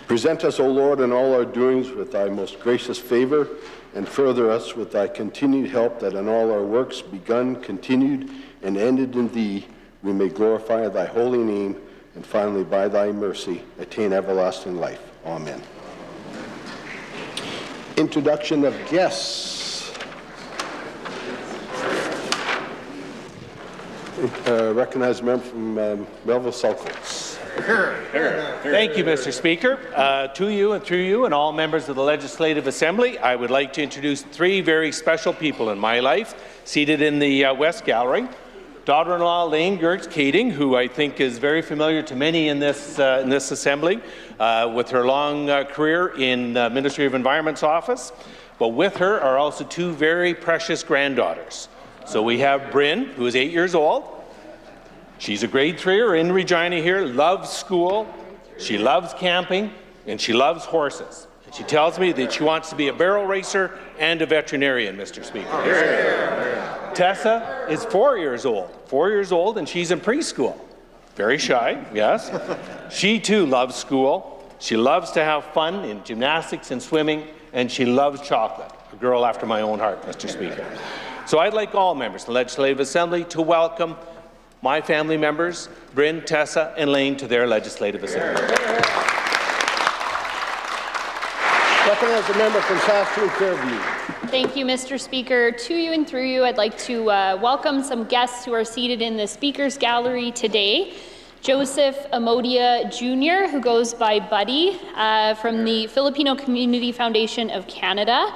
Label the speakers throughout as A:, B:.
A: Present us, O Lord, in all our doings with thy most gracious favor, and further us with thy continued help, that in all our works begun, continued, and ended in thee, we may glorify thy holy name, and finally, by thy mercy, attain everlasting life. Amen. Introduction of guests. Recognized member from Melville Southcoast.
B: Thank you, Mr. Speaker. To you and through you and all members of the Legislative Assembly, I would like to introduce three very special people in my life seated in the West Gallery. Daughter-in-law Lane Gertz-Kading, who I think is very familiar to many in this Assembly, with her long career in Ministry of Environment's office. But with her are also two very precious granddaughters. So we have Bryn, who is 8 years old. She's a grade 3er in Regina here, loves school, she loves camping, and she loves horses. And she tells me that she wants to be a barrel racer and a veterinarian, Mr. Speaker. Tessa is 4 years old, and she's in preschool. Very shy, yes. She too loves school. She loves to have fun in gymnastics and swimming, and she loves chocolate. A girl after my own heart, Mr. Speaker. So I'd like all members of the Legislative Assembly to welcome my family members, Bryn, Tessa, and Lane, to their Legislative Assembly.
A: Recognize the member from Saskatoon-Fairview.
C: Thank you, Mr. Speaker. To you and through you, I'd like to welcome some guests who are seated in the Speaker's Gallery today. Joseph Amodia Jr., who goes by Buddy, from the Filipino Community Foundation of Canada.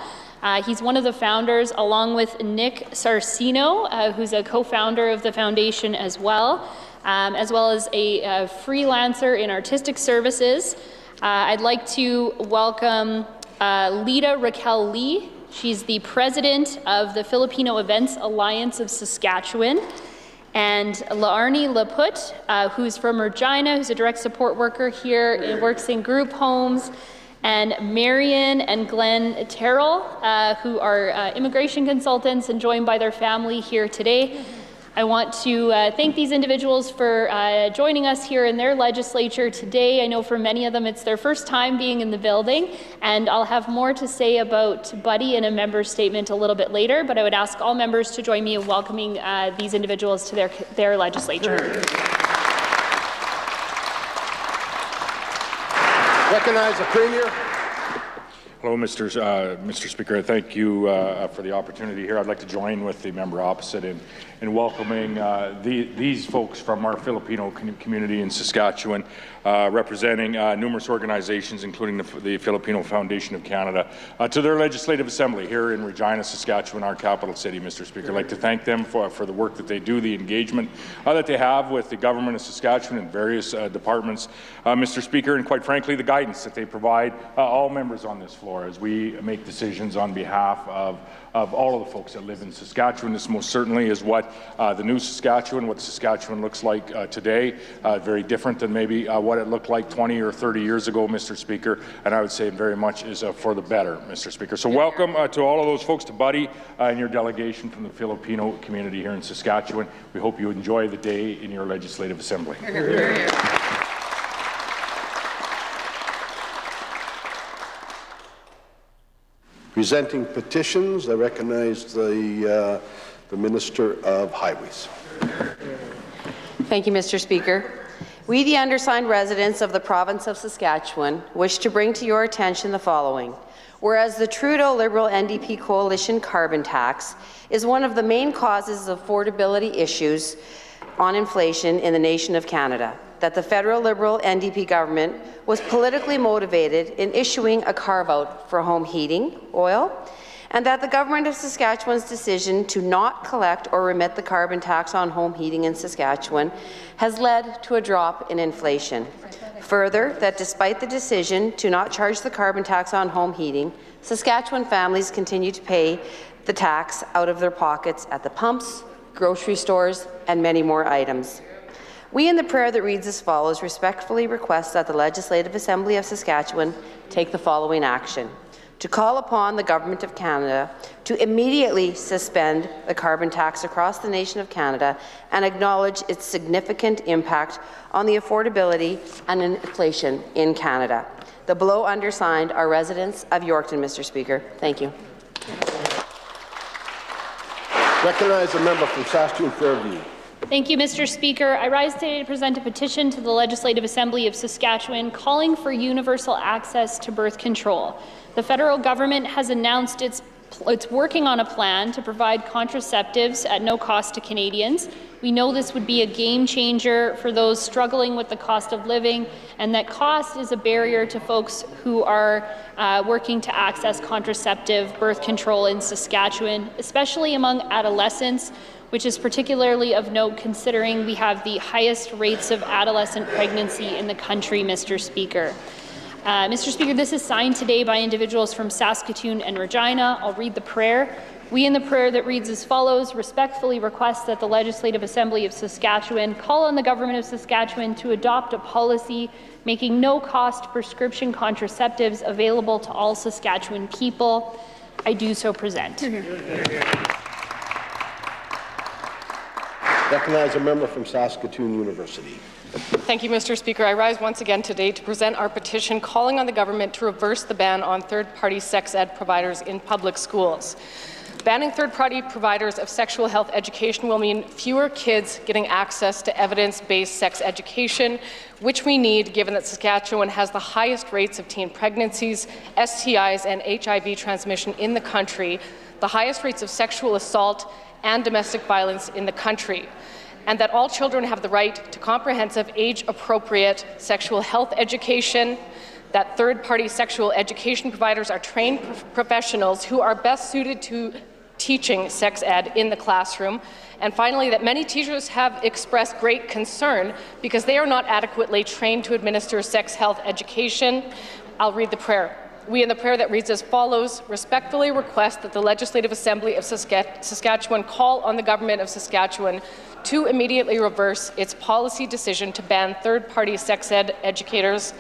C: He's one of the founders, along with Nick Sarcino, who's a co-founder of the foundation as well as a freelancer in artistic services. I'd like to welcome Lita Raquel Lee. She's the president of the Filipino Events Alliance of Saskatchewan. And Laarni Laput, who's from Regina, who's a direct support worker here and works in group homes. And Marion and Glenn Terrell, who are immigration consultants and joined by their family here today. I want to thank these individuals for joining us here in their legislature today. I know for many of them it's their first time being in the building, and I'll have more to say about Buddy in a member statement a little bit later, but I would ask all members to join me in welcoming these individuals to their legislature.
A: Recognize the Premier.
D: Hello, Mr. Speaker. Thank you for the opportunity here. I'd like to join with the member opposite in welcoming these folks from our Filipino community in Saskatchewan, representing numerous organizations, including the Filipino Foundation of Canada, to their Legislative Assembly here in Regina, Saskatchewan, our capital city, Mr. Speaker. I'd like to thank them for the work that they do, the engagement that they have with the government of Saskatchewan and various departments, Mr. Speaker, and quite frankly, the guidance that they provide all members on this floor as we make decisions on behalf of all of the folks that live in Saskatchewan. This most certainly is what the new Saskatchewan, what Saskatchewan looks like today, very different than maybe what it looked like 20 or 30 years ago, Mr. Speaker, and I would say very much is for the better, Mr. Speaker. So welcome to all of those folks, to Buddy and your delegation from the Filipino community here in Saskatchewan. We hope you enjoy the day in your Legislative Assembly.
A: Presenting petitions, I recognize the Minister of Highways.
E: Thank you, Mr. Speaker. We, the undersigned residents of the province of Saskatchewan, wish to bring to your attention the following. Whereas the Trudeau Liberal NDP coalition carbon tax is one of the main causes of affordability issues on inflation in the nation of Canada, that the federal Liberal NDP government was politically motivated in issuing a carve-out for home heating oil, and that the government of Saskatchewan's decision to not collect or remit the carbon tax on home heating in Saskatchewan has led to a drop in inflation. Further, that despite the decision to not charge the carbon tax on home heating, Saskatchewan families continue to pay the tax out of their pockets at the pumps, grocery stores, and many more items. We, in the prayer that reads as follows, respectfully request that the Legislative Assembly of Saskatchewan take the following action: to call upon the Government of Canada to immediately suspend the carbon tax across the nation of Canada and acknowledge its significant impact on the affordability and inflation in Canada. The below undersigned are residents of Yorkton, Mr. Speaker. Thank you.
A: Recognize the member from Saskatoon Fairview.
C: Thank you, Mr. Speaker. I rise today to present a petition to the Legislative Assembly of Saskatchewan calling for universal access to birth control. The federal government has announced it's working on a plan to provide contraceptives at no cost to Canadians. We know this would be a game changer for those struggling with the cost of living, and that cost is a barrier to folks who are working to access contraceptive birth control in Saskatchewan, especially among adolescents, which is particularly of note considering we have the highest rates of adolescent pregnancy in the country, Mr. Speaker. Mr. Speaker, this is signed today by individuals from Saskatoon and Regina. I'll read the prayer. We in the prayer that reads as follows, respectfully request that the Legislative Assembly of Saskatchewan call on the Government of Saskatchewan to adopt a policy making no-cost prescription contraceptives available to all Saskatchewan people. I do so present.
A: Recognize a member from Saskatoon University.
F: Thank you, Mr. Speaker. I rise once again today to present our petition calling on the government to reverse the ban on third-party sex ed providers in public schools. Banning third-party providers of sexual health education will mean fewer kids getting access to evidence-based sex education, which we need given that Saskatchewan has the highest rates of teen pregnancies, STIs, and HIV transmission in the country, the highest rates of sexual assault and domestic violence in the country, and that all children have the right to comprehensive, age-appropriate sexual health education, that third-party sexual education providers are trained professionals who are best suited to teaching sex ed in the classroom, and finally, that many teachers have expressed great concern because they are not adequately trained to administer sex health education. I'll read the prayer. We in the prayer that reads as follows, respectfully request that the Legislative Assembly of Saskatchewan call on the Government of Saskatchewan to immediately reverse its policy decision to ban third-party sex ed educators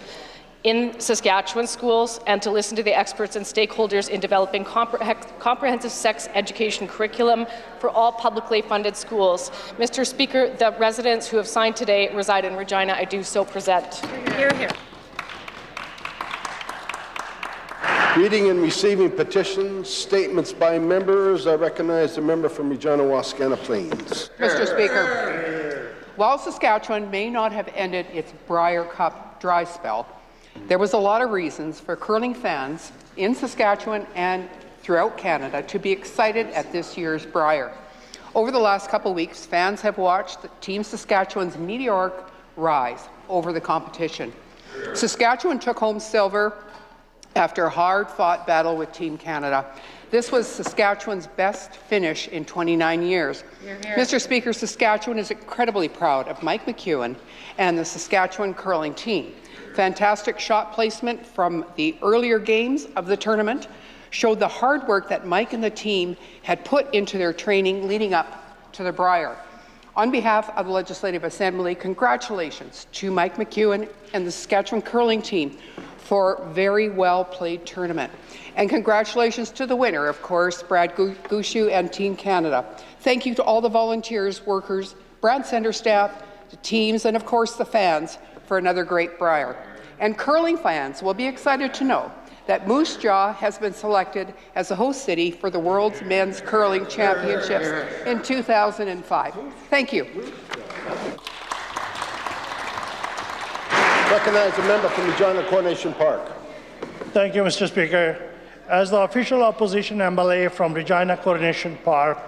F: in Saskatchewan schools and to listen to the experts and stakeholders in developing comprehensive sex education curriculum for all publicly funded schools. Mr. Speaker, the residents who have signed today reside in Regina. I do so present.
C: Hear, hear.
A: Reading and receiving petitions, statements by members. I recognize the member from Regina Wascana Plains.
G: Mr. Speaker, while Saskatchewan may not have ended its Brier Cup dry spell, there was a lot of reasons for curling fans in Saskatchewan and throughout Canada to be excited at this year's Brier. Over the last couple of weeks, fans have watched Team Saskatchewan's meteoric rise over the competition. Saskatchewan took home silver after a hard-fought battle with Team Canada. This was Saskatchewan's best finish in 29 years. Mr. Speaker, Saskatchewan is incredibly proud of Mike McEwen and the Saskatchewan curling team. Fantastic shot placement from the earlier games of the tournament showed the hard work that Mike and the team had put into their training leading up to the Brier. On behalf of the Legislative Assembly, congratulations to Mike McEwen and the Saskatchewan curling team for a very well-played tournament. And congratulations to the winner, of course, Brad Gushu and Team Canada. Thank you to all the volunteers, workers, Brand Centre staff, the teams, and of course the fans for another great Brier. And curling fans will be excited to know that Moose Jaw has been selected as the host city for the World's Men's Curling Championships in 2005. Thank you.
A: Recognize the member from Regina Coronation Park.
H: Thank you, Mr. Speaker. As the official opposition MLA from Regina Coronation Park,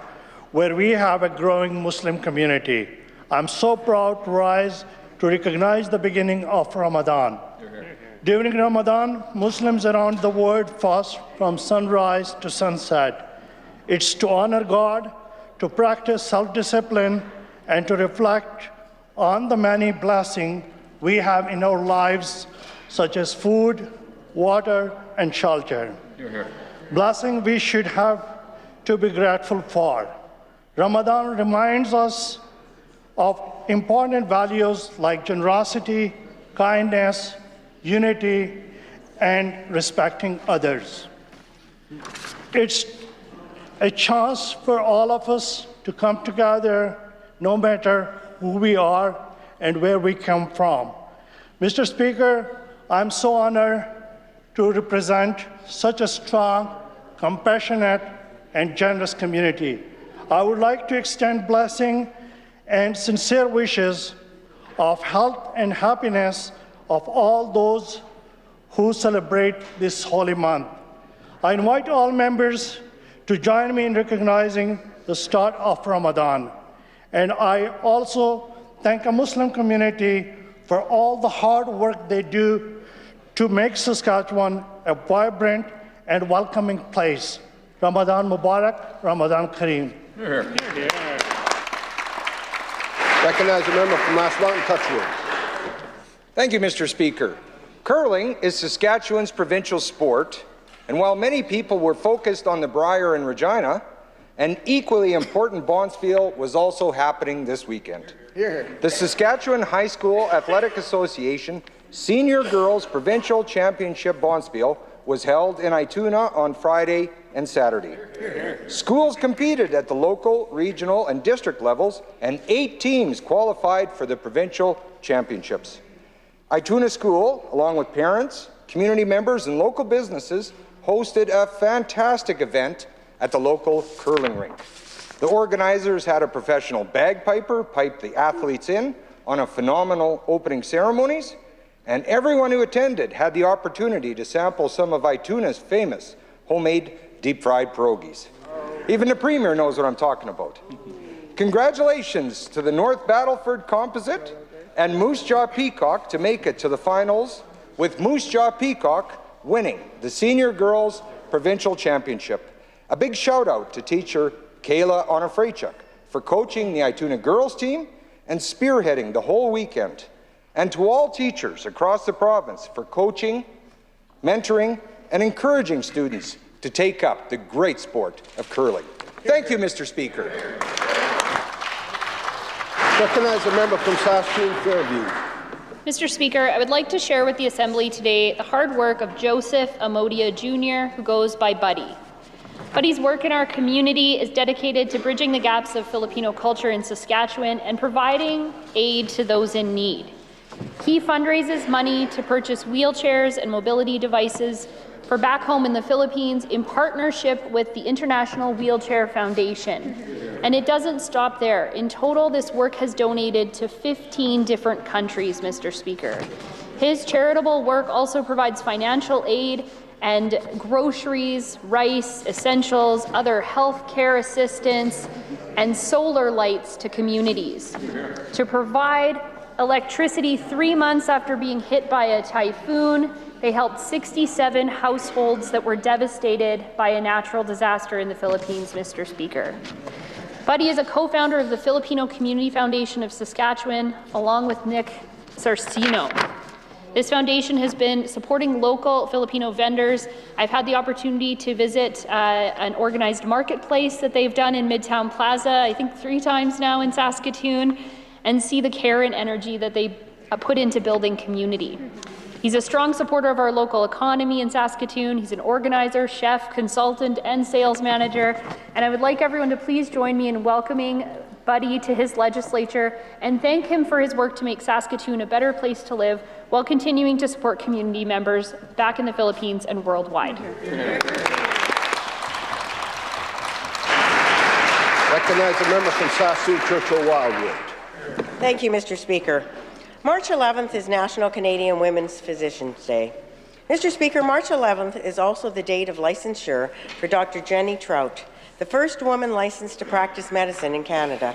H: where we have a growing Muslim community, I'm so proud to rise to recognize the beginning of Ramadan. During Ramadan, Muslims around the world fast from sunrise to sunset. It's to honor God, to practice self-discipline, and to reflect on the many blessings we have in our lives, such as food, water, and shelter. Blessing we should have to be grateful for. Ramadan reminds us of important values like generosity, kindness, unity, and respecting others. It's a chance for all of us to come together, no matter who we are and where we come from. Mr. Speaker, I'm so honored to represent such a strong, compassionate, and generous community. I would like to extend blessing and sincere wishes of health and happiness of all those who celebrate this holy month. I invite all members to join me in recognizing the start of Ramadan. And I also thank the Muslim community for all the hard work they do to make Saskatchewan a vibrant and welcoming place. Ramadan Mubarak, Ramadan Kareem.
A: Recognize the member from Last Mountain Touchwood.
I: Thank you, Mr. Speaker. Curling is Saskatchewan's provincial sport, and while many people were focused on the Brier and Regina, an equally important Bonspiel was also happening this weekend. The Saskatchewan High School Athletic Association Senior Girls Provincial Championship Bonspiel was held in Ituna on Friday and Saturday. Schools competed at the local, regional, and district levels, and 8 teams qualified for the provincial championships. Ituna School, along with parents, community members, and local businesses, hosted a fantastic event at the local curling rink. The organizers had a professional bagpiper pipe the athletes in on a phenomenal opening ceremonies, and everyone who attended had the opportunity to sample some of Ituna's famous homemade deep-fried pierogies. Even the Premier knows what I'm talking about. Congratulations to the North Battleford Composite and Moose Jaw Peacock to make it to the finals, with Moose Jaw Peacock winning the Senior Girls Provincial Championship. A big shout out to teacher Kayla Onofreychuk for coaching the Ituna girls team and spearheading the whole weekend, and to all teachers across the province for coaching, mentoring, and encouraging students to take up the great sport of curling. Thank you, Mr. Speaker.
A: Recognize the member from Saskatoon Fairview.
C: Mr. Speaker, I would like to share with the Assembly today the hard work of Joseph Amodia Jr., who goes by Buddy. Buddy's work in our community is dedicated to bridging the gaps of Filipino culture in Saskatchewan and providing aid to those in need. He fundraises money to purchase wheelchairs and mobility devices for back home in the Philippines in partnership with the International Wheelchair Foundation. And it doesn't stop there. In total, this work has donated to 15 different countries, Mr. Speaker. His charitable work also provides financial aid and groceries, rice, essentials, other health care assistance, and solar lights to communities. To provide electricity 3 months after being hit by a typhoon, they helped 67 households that were devastated by a natural disaster in the Philippines, Mr. Speaker. Buddy is a co-founder of the Filipino Community Foundation of Saskatchewan, along with Nick Sarcino. This foundation has been supporting local Filipino vendors. I've had the opportunity to visit an organized marketplace that they've done in Midtown Plaza, I think 3 times now in Saskatoon, and see the care and energy that they put into building community. He's a strong supporter of our local economy in Saskatoon. He's an organizer, chef, consultant, and sales manager. And I would like everyone to please join me in welcoming Buddy to his legislature and thank him for his work to make Saskatoon a better place to live while continuing to support community members back in the Philippines and worldwide.
A: Recognize the member from Saskatoon Churchill Wildwood.
J: Thank you, Mr. Speaker. March 11th is National Canadian Women's Physicians Day. Mr. Speaker, March 11th is also the date of licensure for Dr. Jenny Trout, the first woman licensed to practice medicine in Canada.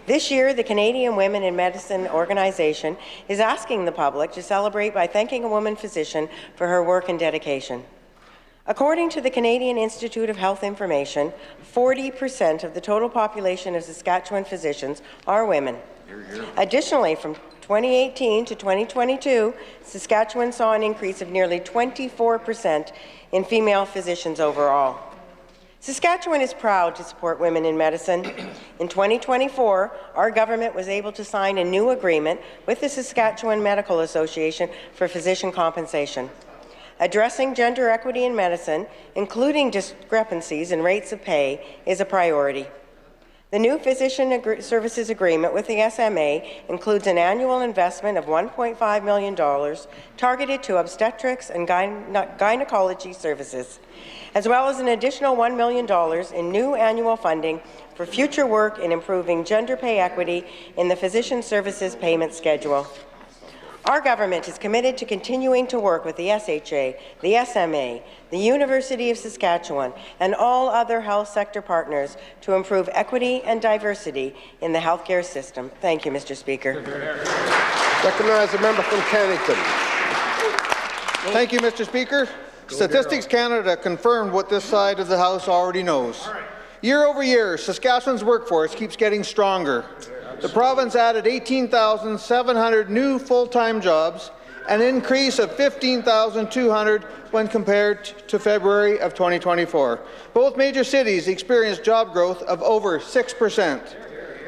J: This year, the Canadian Women in Medicine organization is asking the public to celebrate by thanking a woman physician for her work and dedication. According to the Canadian Institute of Health Information, 40% of the total population of Saskatchewan physicians are women. Additionally, from 2018 to 2022, Saskatchewan saw an increase of nearly 24% in female physicians overall. Saskatchewan is proud to support women in medicine. In 2024, our government was able to sign a new agreement with the Saskatchewan Medical Association for physician compensation. Addressing gender equity in medicine, including discrepancies in rates of pay, is a priority. The new physician services agreement with the SMA includes an annual investment of $1.5 million targeted to obstetrics and gynecology services, as well as an additional $1 million in new annual funding for future work in improving gender pay equity in the physician services payment schedule. Our government is committed to continuing to work with the SHA, the SMA, the University of Saskatchewan, and all other health sector partners to improve equity and diversity in the healthcare system. Thank you, Mr. Speaker.
A: Recognize the member from Cannington.
K: Thank you, Mr. Speaker. Statistics Canada confirmed what this side of the House already knows. Year over year, Saskatchewan's workforce keeps getting stronger. The province added 18,700 new full-time jobs, an increase of 15,200 when compared to February of 2024. Both major cities experienced job growth of over 6%.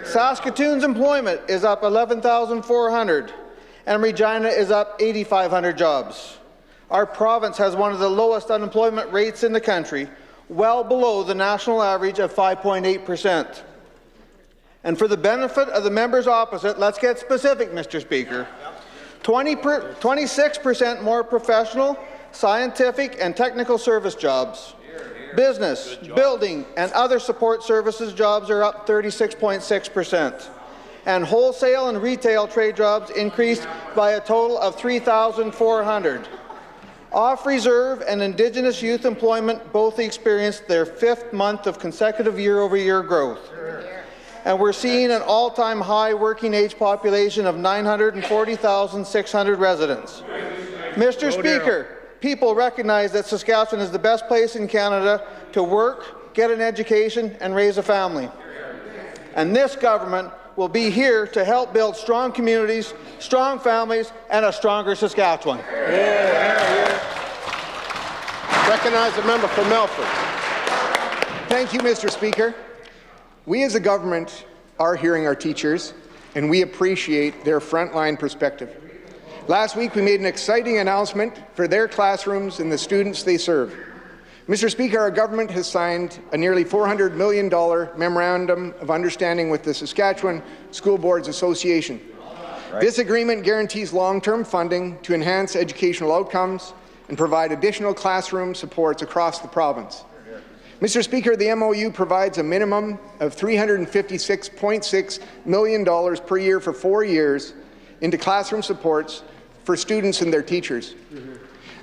K: Saskatoon's employment is up 11,400, and Regina is up 8,500 jobs. Our province has one of the lowest unemployment rates in the country, well below the national average of 5.8%. And for the benefit of the members opposite, let's get specific, Mr. Speaker. 26% more professional, scientific, and technical service jobs. Business, building, and other support services jobs are up 36.6%. And wholesale and retail trade jobs increased by a total of 3,400. Off-reserve and Indigenous youth employment both experienced their 5th month of consecutive year-over-year growth. And we're seeing an all-time high working-age population of 940,600 residents. Mr. Speaker, people recognize that Saskatchewan is the best place in Canada to work, get an education, and raise a family. And this government will be here to help build strong communities, strong families, and a stronger Saskatchewan.
A: Recognize the member from Melfort.
L: Thank you, Mr. Speaker. We as a government are hearing our teachers, and we appreciate their frontline perspective. Last week, we made an exciting announcement for their classrooms and the students they serve. Mr. Speaker, our government has signed a nearly $400 million Memorandum of Understanding with the Saskatchewan School Boards Association. Right. This agreement guarantees long-term funding to enhance educational outcomes and provide additional classroom supports across the province. Mr. Speaker, the MOU provides a minimum of $356.6 million per year for 4 years into classroom supports for students and their teachers,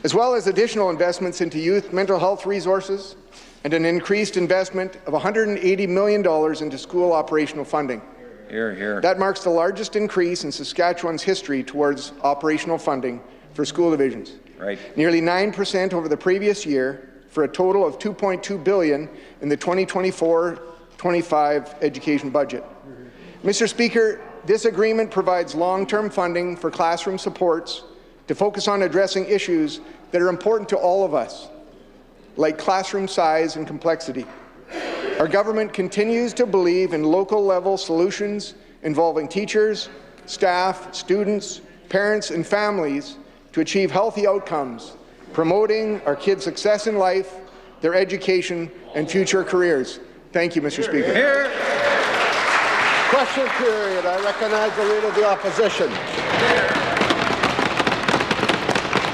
L: as well as additional investments into youth mental health resources and an increased investment of $180 million into school operational funding.
I: Hear, hear.
L: That marks the largest increase in Saskatchewan's history towards operational funding for school divisions.
I: Right. Nearly
L: 9% over the previous year, for a total of $2.2 billion in the 2024-25 education budget. Mr. Speaker, this agreement provides long-term funding for classroom supports to focus on addressing issues that are important to all of us, like classroom size and complexity. Our government continues to believe in local-level solutions involving teachers, staff, students, parents, and families to achieve healthy outcomes, promoting our kids' success in life, their education, and future careers. Thank you, Mr. Speaker.
A: Here. Question period. I recognize the Leader of the Opposition.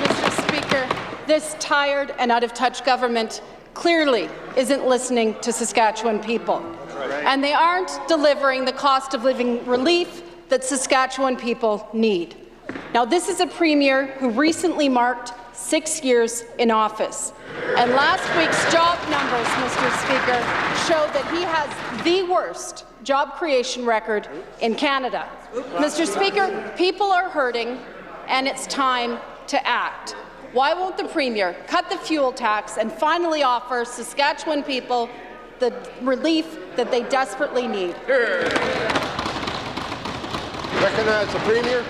M: Mr. Speaker, this tired and out-of-touch government clearly isn't listening to Saskatchewan people. And they aren't delivering the cost of living relief that Saskatchewan people need. Now, this is a Premier who recently marked 6 years in office. And last week's job numbers, Mr. Speaker, showed that he has the worst job creation record in Canada. Mr. Speaker, people are hurting, and it's time to act. Why won't the Premier cut the fuel tax and finally offer Saskatchewan people the relief that they desperately need?
A: Recognize the Premier.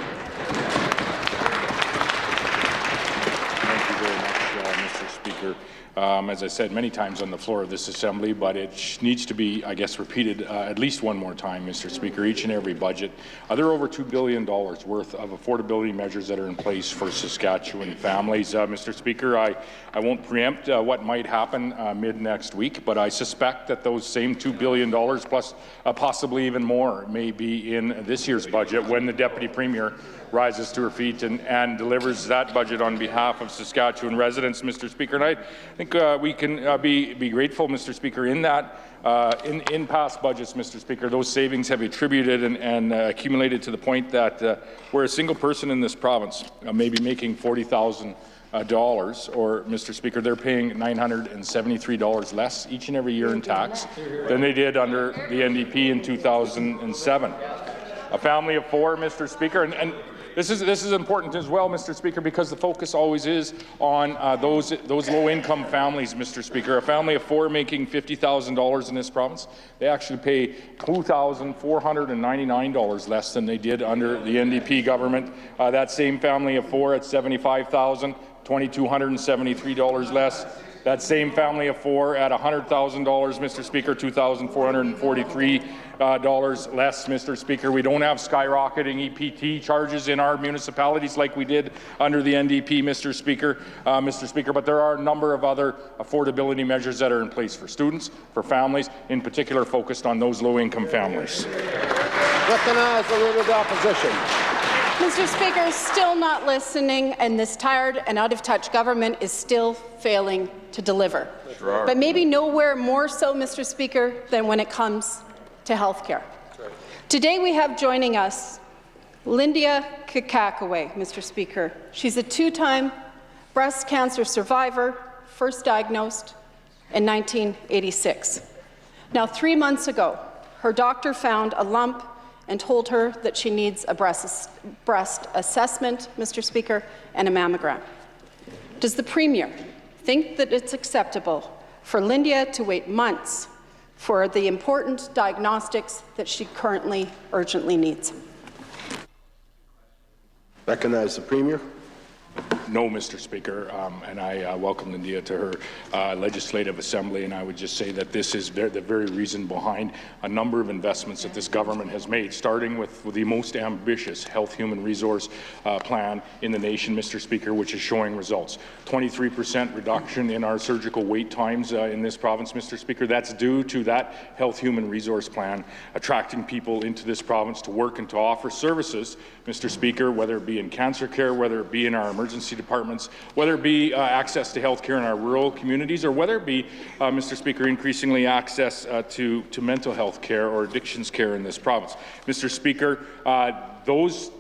D: Thank you very much, Mr. Speaker. Speaker. As I said many times on the floor of this Assembly, but it needs to be, I guess, repeated at least one more time, Mr. Speaker, each and every budget. There are over $2 billion worth of affordability measures that are in place for Saskatchewan families. Mr. Speaker, I won't preempt what might happen mid-next week, but I suspect that those same $2 billion plus possibly even more may be in this year's budget when the Deputy Premier rises to her feet and delivers that budget on behalf of Saskatchewan residents, Mr. Speaker. And I think we can be grateful, Mr. Speaker, in that in past budgets, Mr. Speaker, those savings have attributed and accumulated to the point that where a single person in this province may be making $40,000 or, Mr. Speaker, they're paying $973 less each and every year in tax than they did under the NDP in 2007. A family of four, Mr. Speaker, and this is important as well, Mr. Speaker, because the focus always is on those low-income families, Mr. Speaker. A family of four making $50,000 in this province, they actually pay $2,499 less than they did under the NDP government. That same family of four at $75,000, $2,273 less. That same family of four at $100,000, Mr. Speaker, $2,443 less, Mr. Speaker. We don't have skyrocketing EPT charges in our municipalities like we did under the NDP, Mr. Speaker. But there are a number of other affordability measures that are in place for students, for families, in particular focused on those low-income families.
A: Recognize the Leader of the Opposition.
M: Mr. Speaker, still not listening, and this tired and out-of-touch government is still failing to deliver. Sure. But maybe nowhere more so, Mr. Speaker, than when it comes to health care. Right. Today we have joining us Lindia Kakakaway, Mr. Speaker. She's a two-time breast cancer survivor, first diagnosed in 1986. Now, 3 months ago, her doctor found a lump and told her that she needs a breast assessment, Mr. Speaker, and a mammogram. Does the Premier think that it's acceptable for Lindia to wait months for the important diagnostics that she currently urgently needs?
A: Recognize the Premier.
D: No, Mr. Speaker, and I welcome Lindia to her Legislative Assembly, and I would just say that this is the very reason behind a number of investments that this government has made, starting with the most ambitious health human resource plan in the nation, Mr. Speaker, which is showing results. 23% reduction in our surgical wait times in this province, Mr. Speaker. That's due to that health human resource plan attracting people into this province to work and to offer services, Mr. Speaker, whether it be in cancer care, whether it be in our emergency departments, whether it be access to health care in our rural communities, or whether it be, Mr. Speaker, increasingly access to mental health care or addictions care in this province. Mr. Speaker, those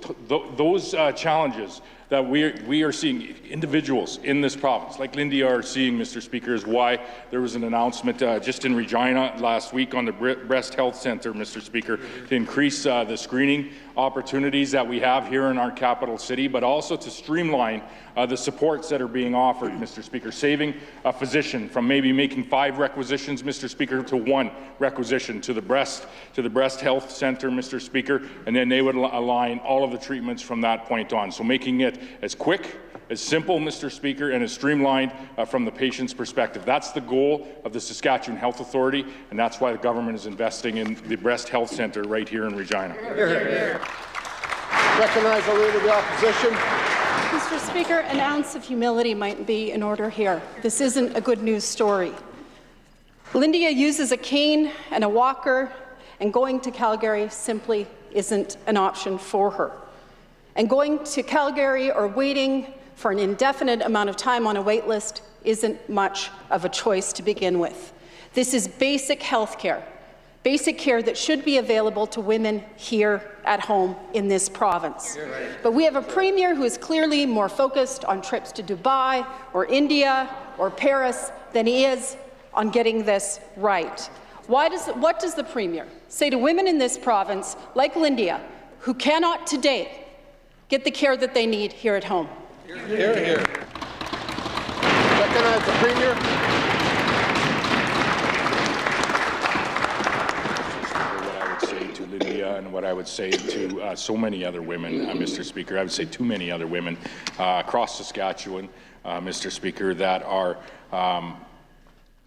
D: challenges that we are seeing individuals in this province, like Lindia are seeing, Mr. Speaker, is why there was an announcement just in Regina last week on the Breast Health Centre, Mr. Speaker, to increase the screening opportunities that we have here in our capital city, but also to streamline the supports that are being offered, Mr. Speaker, saving a physician from maybe making 5 requisitions, Mr. Speaker, to 1 requisition to the Breast Health Centre, Mr. Speaker, and then they would align all of the treatments from that point on. So making it as quick, as simple, Mr. Speaker, and as streamlined from the patient's perspective. That's the goal of the Saskatchewan Health Authority, and that's why the government is investing in the Breast Health Centre right here in Regina.
A: Hear, hear. Recognize the Leader of the Opposition.
M: Mr. Speaker, an ounce of humility might be in order here. This isn't a good news story. Lindia uses a cane and a walker, and going to Calgary simply isn't an option for her. And going to Calgary or waiting for an indefinite amount of time on a wait list isn't much of a choice to begin with. This is basic health care that should be available to women here at home in this province. But we have a Premier who is clearly more focused on trips to Dubai or India or Paris than he is on getting this right. What does the Premier say to women in this province, like Lindia, who cannot today get the care that they need here at home?
A: Hear, hear. Recognize the Premier.
D: And what I would say to so many other women, Mr. Speaker, I would say too many other women across Saskatchewan, Mr. Speaker, that are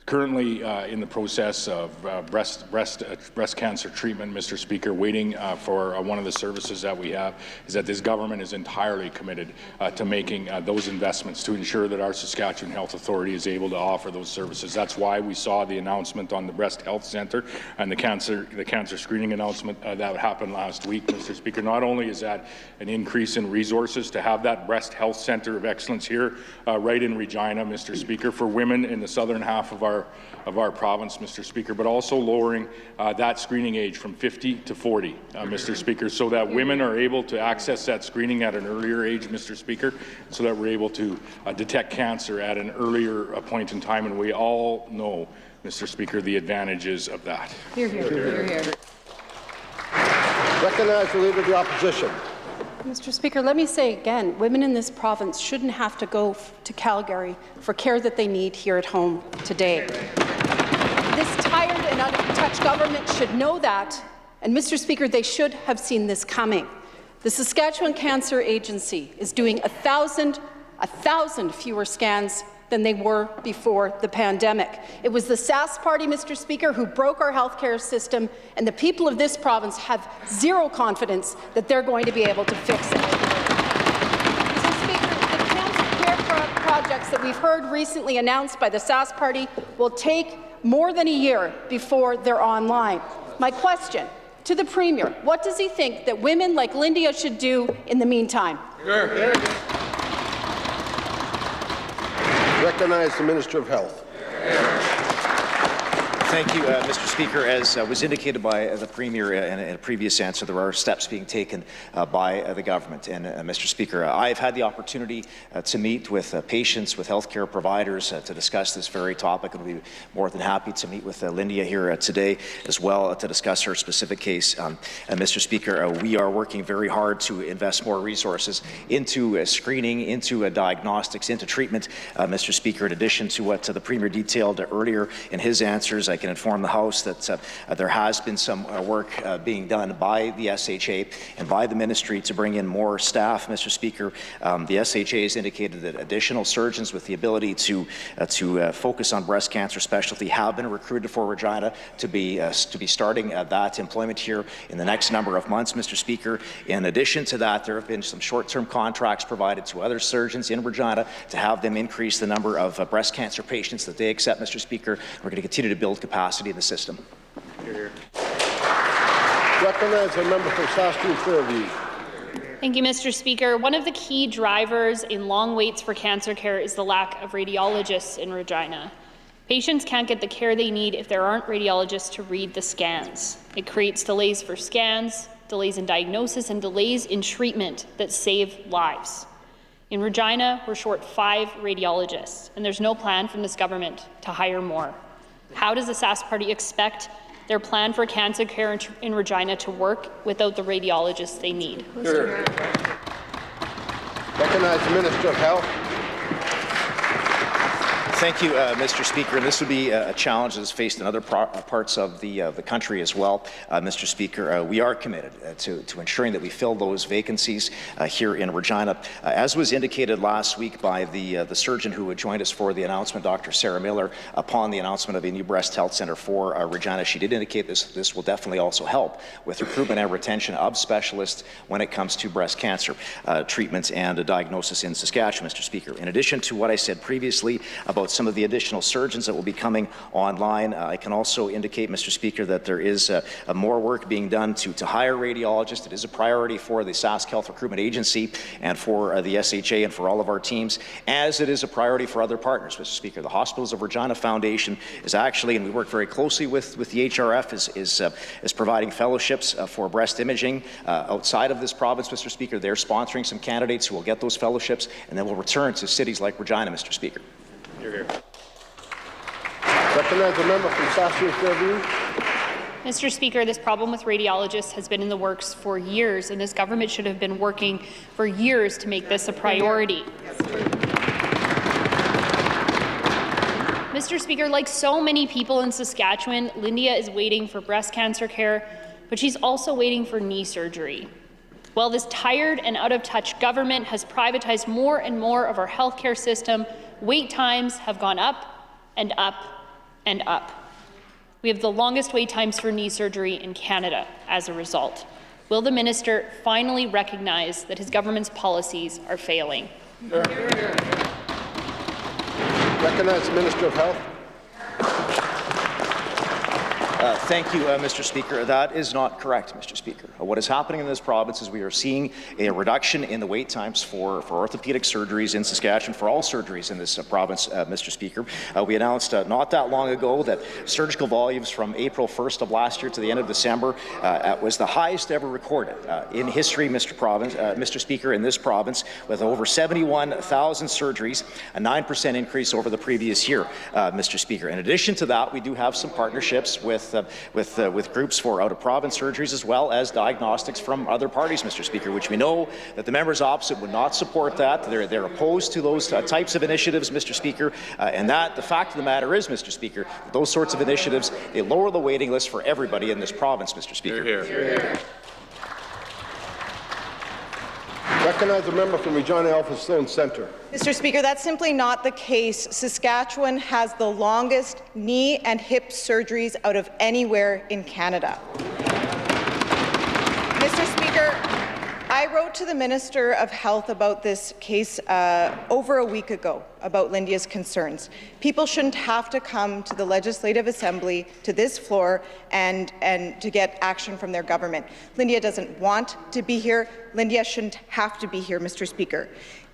D: Currently in the process of breast cancer treatment, Mr. Speaker, waiting for one of the services that we have, is that this government is entirely committed to making those investments to ensure that our Saskatchewan Health Authority is able to offer those services. That's why we saw the announcement on the Breast Health Centre and the cancer screening announcement that happened last week, Mr. Speaker. Not only is that an increase in resources to have that Breast Health Centre of Excellence here right in Regina, Mr. Speaker, for women in the southern half of our province, Mr. Speaker, but also lowering that screening age from 50 to 40, Mr. Speaker, so that women are able to access that screening at an earlier age, Mr. Speaker, so that we're able to detect cancer at an earlier point in time, and we all know, Mr. Speaker, the advantages of that.
M: Hear, hear. Hear, hear.
A: Recognize the Leader of the Opposition.
M: Mr. Speaker, let me say again, women in this province shouldn't have to go to Calgary for care that they need here at home today. This tired and out-of-touch government should know that, and Mr. Speaker, they should have seen this coming. The Saskatchewan Cancer Agency is doing 1,000 fewer scans than they were before the pandemic. It was the Sask Party, Mr. Speaker, who broke our healthcare system, and the people of this province have zero confidence that they're going to be able to fix it. Mr. Speaker, the cancer care projects that we've heard recently announced by the Sask Party will take more than a year before they're online. My question to the Premier, what does he think that women like Lindia should do in the meantime?
A: Recognize the Minister of Health.
N: Thank you, Mr. Speaker. As was indicated by the Premier in a previous answer, there are steps being taken by the government. And, Mr. Speaker, I've had the opportunity to meet with patients, with healthcare providers to discuss this very topic, and we'll be more than happy to meet with Lindia here today as well to discuss her specific case. Mr. Speaker, we are working very hard to invest more resources into screening, into diagnostics, into treatment, Mr. Speaker, in addition to what the Premier detailed earlier in his answers. I can inform the House that there has been some work being done by the SHA and by the Ministry to bring in more staff, Mr. Speaker. The SHA has indicated that additional surgeons with the ability to focus on breast cancer specialty have been recruited for Regina to be starting that employment here in the next number of months, Mr. Speaker. In addition to that, there have been some short-term contracts provided to other surgeons in Regina to have them increase the number of breast cancer patients that they accept, Mr. Speaker. We're going to continue to build capacity in the system.
A: Recognize the member for Saskatoon-Fairview.
C: Thank you, Mr. Speaker. One of the key drivers in long waits for cancer care is the lack of radiologists in Regina. Patients can't get the care they need if there aren't radiologists to read the scans. It creates delays for scans, delays in diagnosis, and delays in treatment that save lives. In Regina, we're short 5 radiologists, and there's no plan from this government to hire more. How does the Sask Party expect their plan for cancer care in Regina to work without the radiologists they need?
A: Recognize the Minister of Health.
N: Thank you, Mr. Speaker. And this would be a challenge that's faced in other parts of the country as well. Mr. Speaker, we are committed to ensuring that we fill those vacancies here in Regina. As was indicated last week by the surgeon who had joined us for the announcement, Dr. Sarah Miller, upon the announcement of a new breast health centre for Regina, she did indicate this will definitely also help with recruitment and retention of specialists when it comes to breast cancer treatment and diagnosis in Saskatchewan, Mr. Speaker. In addition to what I said previously about some of the additional surgeons that will be coming online, I can also indicate, Mr. Speaker, that there is more work being done to hire radiologists. It is a priority for the Sask Health Recruitment Agency and for the SHA and for all of our teams, as it is a priority for other partners, Mr. Speaker. The Hospitals of Regina Foundation is actually, and we work very closely with the HRF, is providing fellowships for breast imaging outside of this province, Mr. Speaker. They're sponsoring some candidates who will get those fellowships, and then will return to cities like Regina, Mr. Speaker.
A: Here. Recognize the member from Saskatoon-Fairview.
C: Mr. Speaker, this problem with radiologists has been in the works for years, and this government should have been working for years to make this a priority. Mr. Speaker, like so many people in Saskatchewan, Lindia is waiting for breast cancer care, but she's also waiting for knee surgery. While this tired and out-of-touch government has privatized more and more of our healthcare system, Wait times have gone up and up and up. We have the longest wait times for knee surgery in Canada as a result. Will the minister finally recognize that his government's policies are failing?
A: Recognize the Minister of Health.
N: Thank you, Mr. Speaker. That is not correct, Mr. Speaker. What is happening in this province is we are seeing a reduction in the wait times for orthopedic surgeries in Saskatchewan, for all surgeries in this province, Mr. Speaker. We announced not that long ago that surgical volumes from April 1st of last year to the end of December was the highest ever recorded in history, Mr. Speaker, in this province, with over 71,000 surgeries, a 9% increase over the previous year, Mr. Speaker. In addition to that, we do have some partnerships with groups for out-of-province surgeries as well as diagnostics from other parties, Mr. Speaker, which we know that the members opposite would not support that. They're opposed to those types of initiatives, Mr. Speaker, and that the fact of the matter is, Mr. Speaker, that those sorts of initiatives, they lower the waiting list for everybody in this province, Mr. Speaker.
A: Hear, hear. Recognize the member from Regina Elphinstone Centre.
O: Mr. Speaker, that's simply not the case. Saskatchewan has the longest knee and hip surgeries out of anywhere in Canada. Mr. Speaker, I wrote to the Minister of Health about this case over a week ago about Lindia's concerns. People shouldn't have to come to the Legislative Assembly, to this floor, and to get action from their government. Lindia doesn't want to be here. Lindia shouldn't have to be here, Mr. Speaker.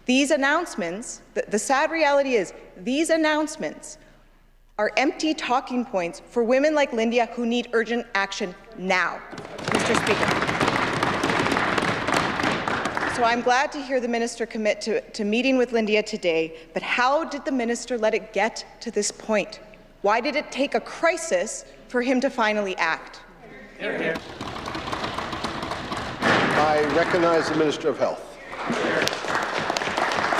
O: These announcements, the sad reality is, these announcements are empty talking points for women like Lindia who need urgent action now, Mr. Speaker. So I'm glad to hear the minister commit to meeting with Lindia today, but how did the minister let it get to this point? Why did it take a crisis for him to finally act?
A: I recognize the Minister of Health.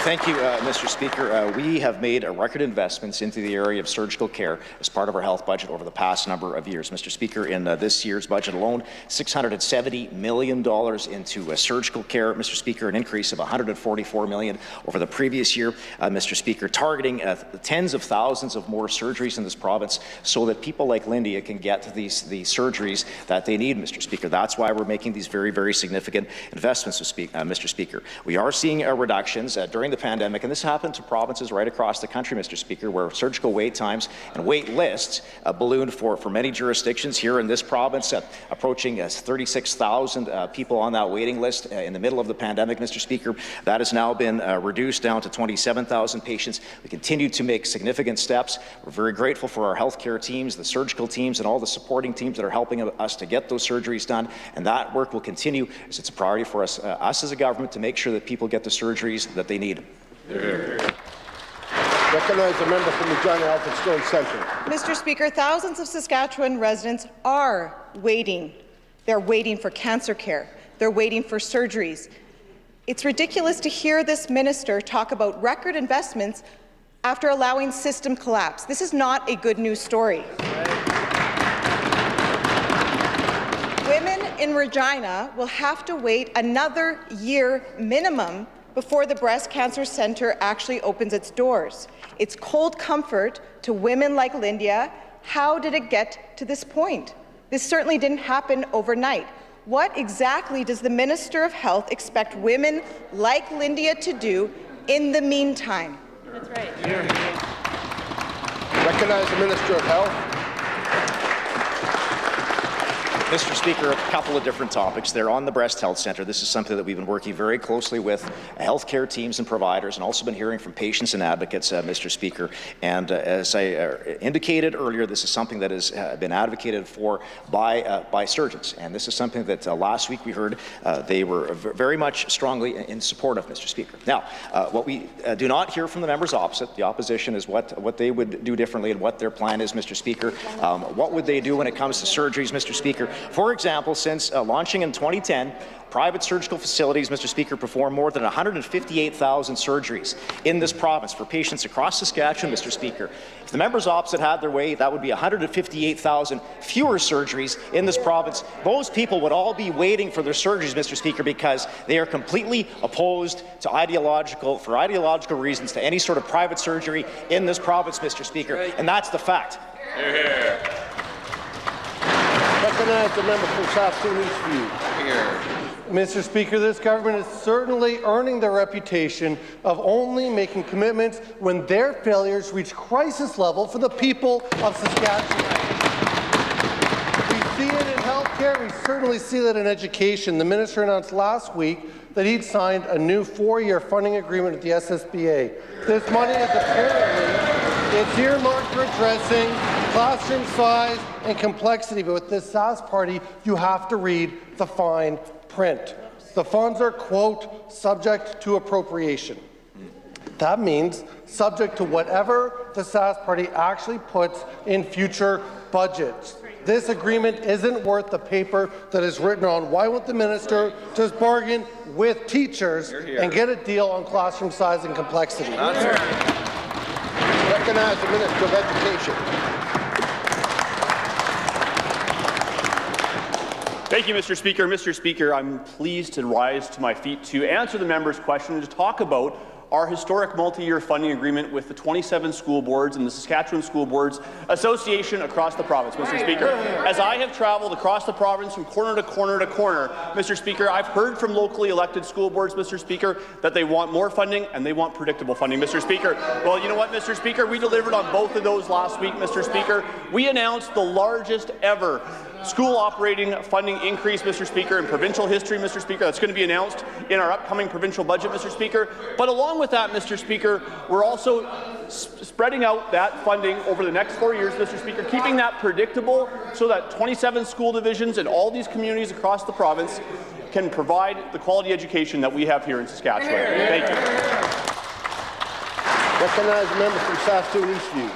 N: Thank you, Mr. Speaker. We have made record investments into the area of surgical care as part of our health budget over the past number of years. Mr. Speaker, in this year's budget alone, $670 million into surgical care. Mr. Speaker, an increase of $144 million over the previous year. Mr. Speaker, targeting tens of thousands of more surgeries in this province so that people like Lindia can get the surgeries that they need, Mr. Speaker. That's why we're making these very, very significant investments, Mr. Speaker. We are seeing reductions during the pandemic, and this happened to provinces right across the country, Mr. Speaker, where surgical wait times and wait lists ballooned for many jurisdictions. Here in this province, approaching 36,000 people on that waiting list in the middle of the pandemic, Mr. Speaker. That has now been reduced down to 27,000 patients. We continue to make significant steps. We're very grateful for our healthcare teams, the surgical teams, and all the supporting teams that are helping us to get those surgeries done, and that work will continue as it's a priority for us as a government to make sure that people get the surgeries that they need.
A: Recognize the member from Regina Elphinstone Centre.
O: Mr. Speaker, thousands of Saskatchewan residents are waiting. They're waiting for cancer care. They're waiting for surgeries. It's ridiculous to hear this minister talk about record investments after allowing system collapse. This is not a good news story. Women in Regina will have to wait another year minimum before the Breast Cancer Centre actually opens its doors. It's cold comfort to women like Lindia. How did it get to this point? This certainly didn't happen overnight. What exactly does the Minister of Health expect women like Lindia to do in the meantime?
C: That's right.
A: Recognize the Minister of Health.
N: Mr. Speaker, a couple of different topics there. On the Breast Health Centre, this is something that we've been working very closely with healthcare teams and providers, and also been hearing from patients and advocates, Mr. Speaker. And as I indicated earlier, this is something that has been advocated for by surgeons. And this is something that last week we heard they were very much strongly in support of, Mr. Speaker. Now, what we do not hear from the members opposite, the opposition, is what they would do differently and what their plan is, Mr. Speaker. What would they do when it comes to surgeries, Mr. Speaker? For example, since launching in 2010, private surgical facilities, Mr. Speaker, perform more than 158,000 surgeries in this province for patients across Saskatchewan, Mr. Speaker. If the members opposite had their way, that would be 158,000 fewer surgeries in this province. Those people would all be waiting for their surgeries, Mr. Speaker, because they are completely opposed to ideological reasons to any sort of private surgery in this province, Mr. Speaker, and that's the fact.
A: Recognize the member from Saskatoon Eastview.
P: Mr. Speaker, this government is certainly earning their reputation of only making commitments when their failures reach crisis level for the people of Saskatchewan. We see it in healthcare, we certainly see that in education. The minister announced last week that he'd signed a new 4-year funding agreement with the SSBA. This money is apparently earmarked for addressing classroom size and complexity, but with this Sask party, you have to read the fine print. The funds are, quote, subject to appropriation. That means subject to whatever the Sask party actually puts in future budgets. This agreement isn't worth the paper that is written on. Why won't the minister just bargain with teachers and get a deal on classroom size and complexity?
A: Recognize the Minister of Education.
Q: Thank you, Mr. Speaker. Mr. Speaker, I'm pleased to rise to my feet to answer the member's question and to talk about our historic multi-year funding agreement with the 27 school boards and the Saskatchewan School Boards Association across the province, Mr. Speaker. As I have traveled across the province from corner to corner to corner, Mr. Speaker, I've heard from locally elected school boards, Mr. Speaker, that they want more funding and they want predictable funding, Mr. Speaker. Well, you know what, Mr. Speaker? We delivered on both of those last week, Mr. Speaker. We announced the largest ever school operating funding increase, Mr. Speaker, in provincial history, Mr. Speaker. That's going to be announced in our upcoming provincial budget, Mr. Speaker. But along with that, Mr. Speaker, we're also spreading out that funding over the next 4 years, Mr. Speaker, keeping that predictable so that 27 school divisions in all these communities across the province can provide the quality education that we have here in Saskatchewan. Thank you.
A: Recognize the member from Saskatoon Eastview.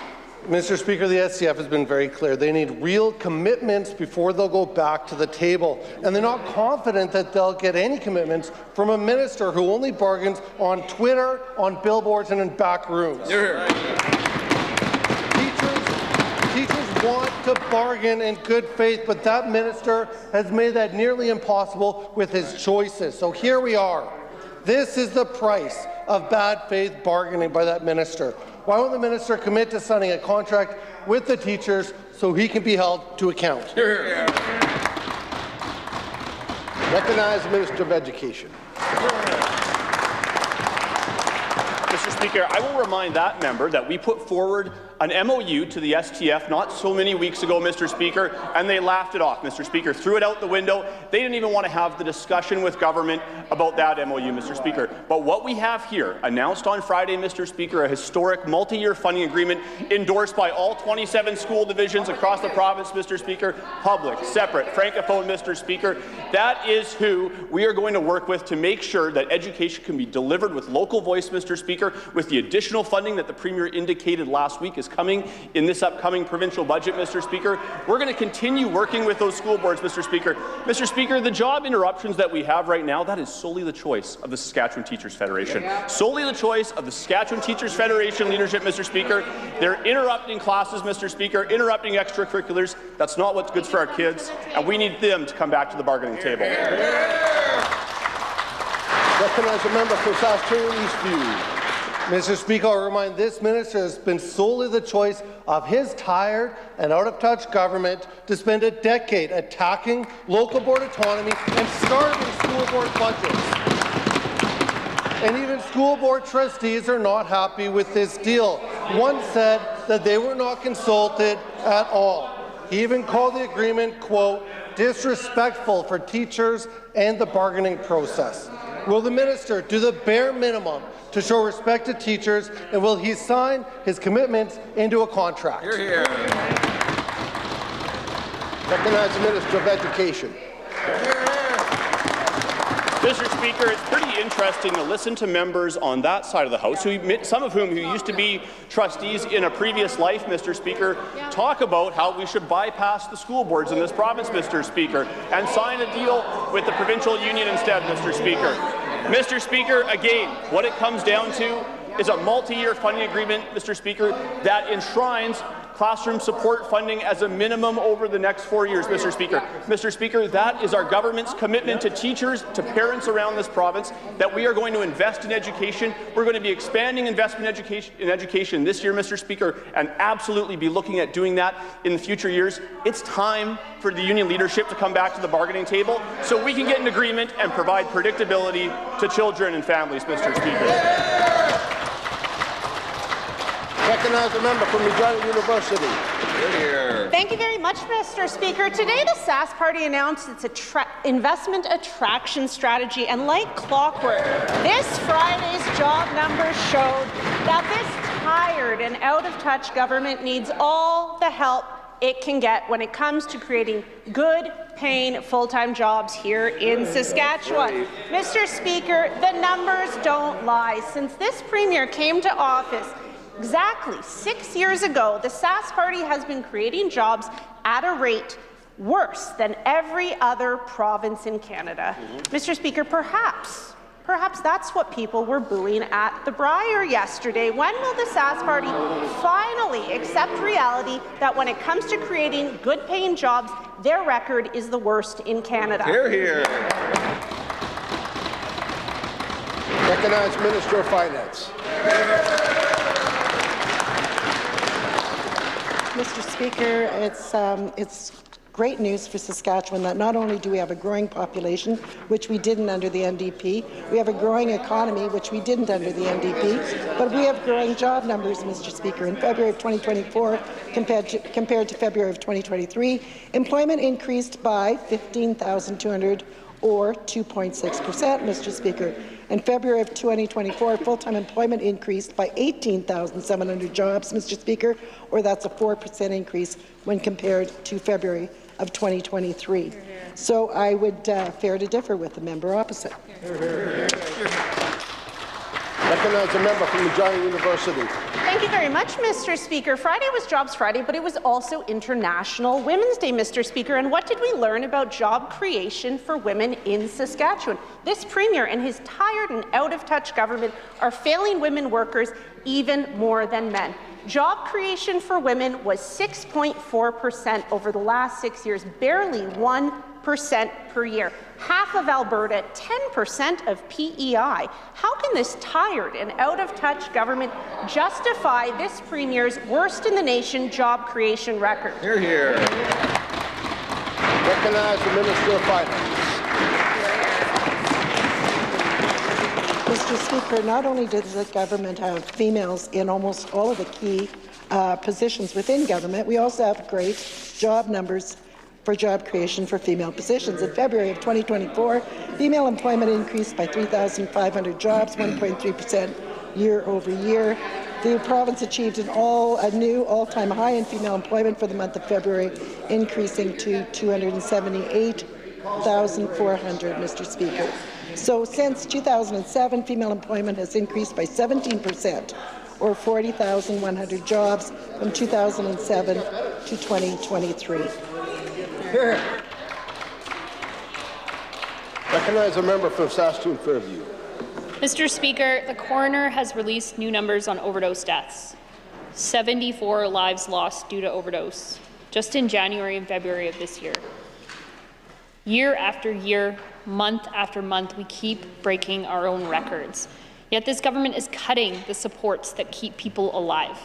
P: Mr. Speaker, the SCF has been very clear. They need real commitments before they'll go back to the table. And they're not confident that they'll get any commitments from a minister who only bargains on Twitter, on billboards, and in back rooms. Teachers want to bargain in good faith, but that minister has made that nearly impossible with his choices. So here we are. This is the price of bad faith bargaining by that minister. Why won't the minister commit to signing a contract with the teachers so he can be held to account?
A: Recognize the Minister of Education.
Q: Mr. Speaker, I will remind that member that we put forward an MOU to the STF not so many weeks ago, Mr. Speaker, and they laughed it off, Mr. Speaker, threw it out the window. They didn't even want to have the discussion with government about that MOU, Mr. Speaker. But what we have here, announced on Friday, Mr. Speaker, a historic multi-year funding agreement endorsed by all 27 school divisions across the province, Mr. Speaker, public, separate, francophone, Mr. Speaker. That is who we are going to work with to make sure that education can be delivered with local voice, Mr. Speaker, with the additional funding that the Premier indicated last week is coming in this upcoming provincial budget, Mr. Speaker. We're going to continue working with those school boards, Mr. Speaker. Mr. Speaker, the job interruptions that we have right now, that is solely the choice of the Saskatchewan Teachers Federation. Solely the choice of the Saskatchewan Teachers Federation leadership, Mr. Speaker. They're interrupting classes, Mr. Speaker, interrupting extracurriculars. That's not what's good for our kids, and we need them to come back to the bargaining table.
A: Recognize the member for Saskatoon Eastview.
P: Mr. Speaker, I'll remind this minister has been solely the choice of his tired and out-of-touch government to spend a decade attacking local board autonomy and starving school board budgets. And even school board trustees are not happy with this deal. One said that they were not consulted at all. He even called the agreement, quote, disrespectful for teachers and the bargaining process. Will the minister do the bare minimum to show respect to teachers, and will he sign his commitments into a contract?
A: Recognize the Minister of Education.
Q: Mr. Speaker, it's pretty interesting to listen to members on that side of the House, some of whom used to be trustees in a previous life, Mr. Speaker, talk about how we should bypass the school boards in this province, Mr. Speaker, and sign a deal with the provincial union instead, Mr. Speaker. Mr. Speaker, again, what it comes down to is a multi-year funding agreement, Mr. Speaker, that enshrines classroom support funding as a minimum over the next 4 years, Mr. Speaker. Mr. Speaker, that is our government's commitment to teachers, to parents around this province, that we are going to invest in education. We're going to be expanding investment in education this year, Mr. Speaker, and absolutely be looking at doing that in the future years. It's time for the union leadership to come back to the bargaining table so we can get an agreement and provide predictability to children and families, Mr. Speaker.
A: Recognize a member from Regina University.
R: Thank you very much, Mr. Speaker. Today, the Sass Party announced its investment attraction strategy, and like clockwork, this Friday's job numbers showed that this tired and out-of-touch government needs all the help it can get when it comes to creating good-paying full-time jobs here in Saskatchewan. Mr. Speaker, the numbers don't lie. Since this Premier came to office, exactly 6 years ago, the Sass Party has been creating jobs at a rate worse than every other province in Canada. Mr. Speaker, perhaps that's what people were booing at the Briar yesterday. When will the Sass Party finally accept reality that when it comes to creating good-paying jobs, their record is the worst in Canada?
A: Hear, hear. Recognize Minister of Finance.
S: Mr. Speaker, it's great news for Saskatchewan that not only do we have a growing population, which we didn't under the NDP, we have a growing economy, which we didn't under the NDP, but we have growing job numbers, Mr. Speaker. In February of 2024, compared to February of 2023, employment increased by 15,200 or 2.6%, Mr. Speaker. In February of 2024, full-time employment increased by 18,700 jobs, Mr. Speaker, or that's a 4% increase when compared to February of 2023. So I would fare to differ with the member opposite.
A: Recognize a member from Regina University.
R: Thank you very much, Mr. Speaker. Friday was Jobs Friday, but it was also International Women's Day, Mr. Speaker. And what did we learn about job creation for women in Saskatchewan? This Premier and his tired and out-of-touch government are failing women workers even more than men. Job creation for women was 6.4% over the last 6 years, barely 1% per year. Half of Alberta, 10% of PEI. How can this tired and out-of-touch government justify this Premier's worst-in-the-nation job creation record?
A: Hear, hear. Recognize the Minister of Finance.
S: Mr. Speaker, not only does the government have females in almost all of the key positions within government, we also have great job numbers for job creation for female positions. In February of 2024, female employment increased by 3,500 jobs, 1.3% year over year. The province achieved a new all-time high in female employment for the month of February, increasing to 278,400, Mr. Speaker. So since 2007, female employment has increased by 17%, or 40,100 jobs from 2007 to 2023.
A: Recognize a member from Saskatoon Fairview.
C: Mr. Speaker, the coroner has released new numbers on overdose deaths. 74 lives lost due to overdose, just in January and February of this year. Year after year, month after month, we keep breaking our own records. Yet this government is cutting the supports that keep people alive.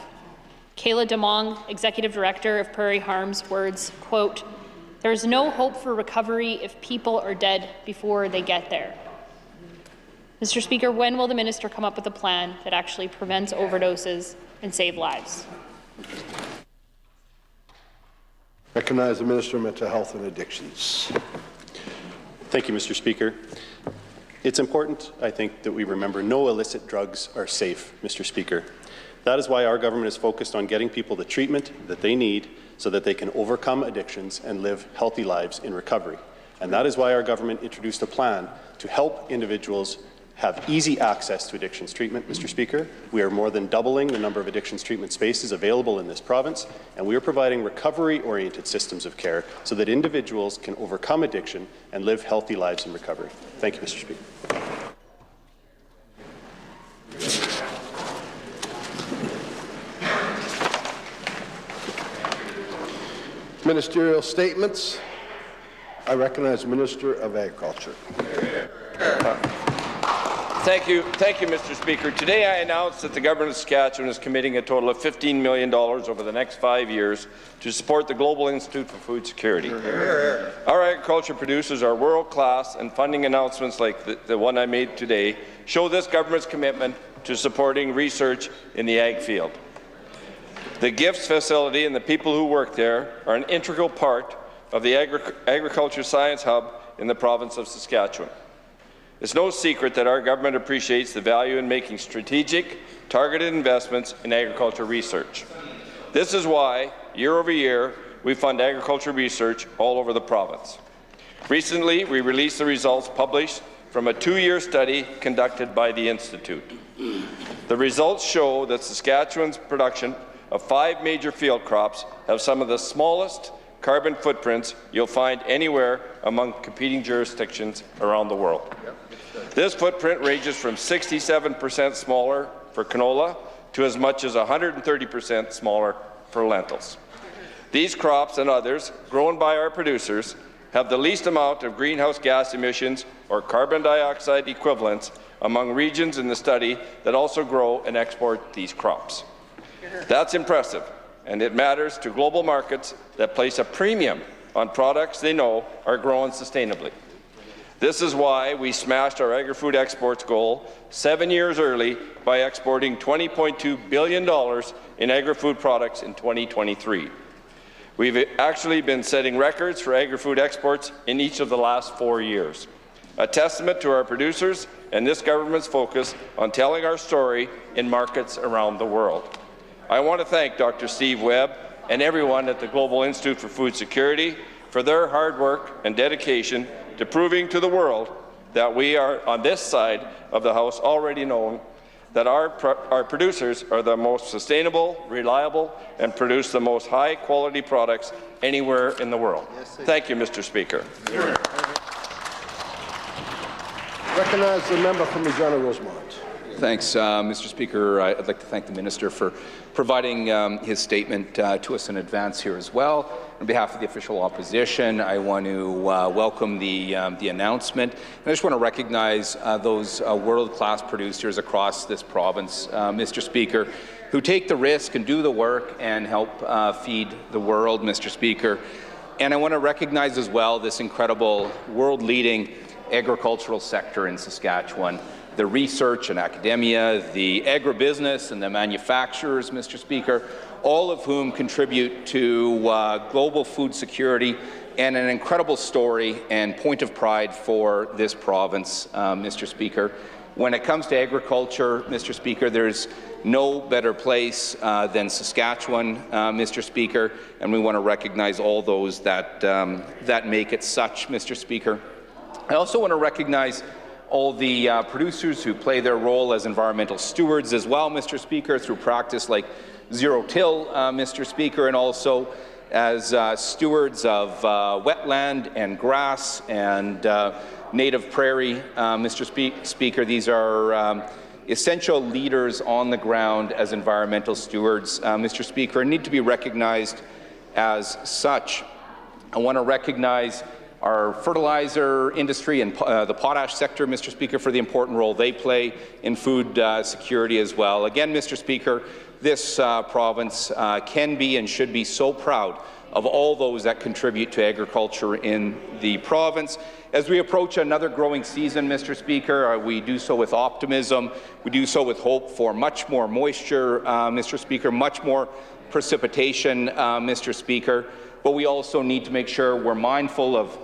C: Kayla DeMong, Executive Director of Prairie Harm's words, quote, "There is no hope for recovery if people are dead before they get there." Mr. Speaker, when will the minister come up with a plan that actually prevents overdoses and save lives?
A: Recognize the Minister of Mental Health and Addictions.
T: Thank you, Mr. Speaker. It's important, I think, that we remember no illicit drugs are safe, Mr. Speaker. That is why our government is focused on getting people the treatment that they need so that they can overcome addictions and live healthy lives in recovery. And that is why our government introduced a plan to help individuals have easy access to addictions treatment, Mr. Speaker. We are more than doubling the number of addictions treatment spaces available in this province, and we are providing recovery-oriented systems of care so that individuals can overcome addiction and live healthy lives in recovery. Thank you, Mr. Speaker.
A: Ministerial statements. I recognize the Minister of Agriculture.
U: Thank you, Mr. Speaker. Today I announced that the Government of Saskatchewan is committing a total of $15 million over the next 5 years to support the Global Institute for Food Security. Our agriculture producers are world-class, and funding announcements like the one I made today show this government's commitment to supporting research in the ag field. The GIFTS facility and the people who work there are an integral part of the Agriculture Science Hub in the province of Saskatchewan. It's no secret that our government appreciates the value in making strategic, targeted investments in agriculture research. This is why, year over year, we fund agriculture research all over the province. Recently, we released the results published from a 2-year study conducted by the Institute. The results show that Saskatchewan's production of 5 major field crops have some of the smallest carbon footprints you'll find anywhere among competing jurisdictions around the world. This footprint ranges from 67% smaller for canola to as much as 130% smaller for lentils. These crops and others grown by our producers have the least amount of greenhouse gas emissions or carbon dioxide equivalents among regions in the study that also grow and export these crops. That's impressive, and it matters to global markets that place a premium on products they know are grown sustainably. This is why we smashed our agri-food exports goal 7 years early by exporting $20.2 billion in agri-food products in 2023. We've actually been setting records for agri-food exports in each of the last 4 years, a testament to our producers and this government's focus on telling our story in markets around the world. I want to thank Dr. Steve Webb and everyone at the Global Institute for Food Security for their hard work and dedication to proving to the world that we are, on this side of the House, already knowing that our producers are the most sustainable, reliable, and produce the most high-quality products anywhere in the world. Thank you, Mr. Speaker.
A: Recognize the member from Regina Rosemont.
V: Thanks, Mr. Speaker. I'd like to thank the Minister for providing his statement to us in advance here as well. On behalf of the official opposition, I want to welcome the announcement. And I just want to recognize those world-class producers across this province, Mr. Speaker, who take the risk and do the work and help feed the world, Mr. Speaker. And I want to recognize as well this incredible world-leading agricultural sector in Saskatchewan. The research and academia, the agribusiness and the manufacturers, Mr. Speaker, all of whom contribute to global food security and an incredible story and point of pride for this province, Mr. Speaker. When it comes to agriculture, Mr. Speaker, there's no better place than Saskatchewan, Mr. Speaker, and we want to recognize all those that make it such, Mr. Speaker. I also want to recognize all the producers who play their role as environmental stewards as well, Mr. Speaker, through practice like zero-till, Mr. Speaker, and also as stewards of wetland and grass and native prairie, Mr. Speaker. These are essential leaders on the ground as environmental stewards, Mr. Speaker, and need to be recognized as such. I want to recognize our fertilizer industry and the potash sector, Mr. Speaker, for the important role they play in food security as well. Again, Mr. Speaker, this province can be and should be so proud of all those that contribute to agriculture in the province. As we approach another growing season, Mr. Speaker, we do so with optimism. We do so with hope for much more moisture, Mr. Speaker, much more precipitation, Mr. Speaker. But we also need to make sure we're mindful of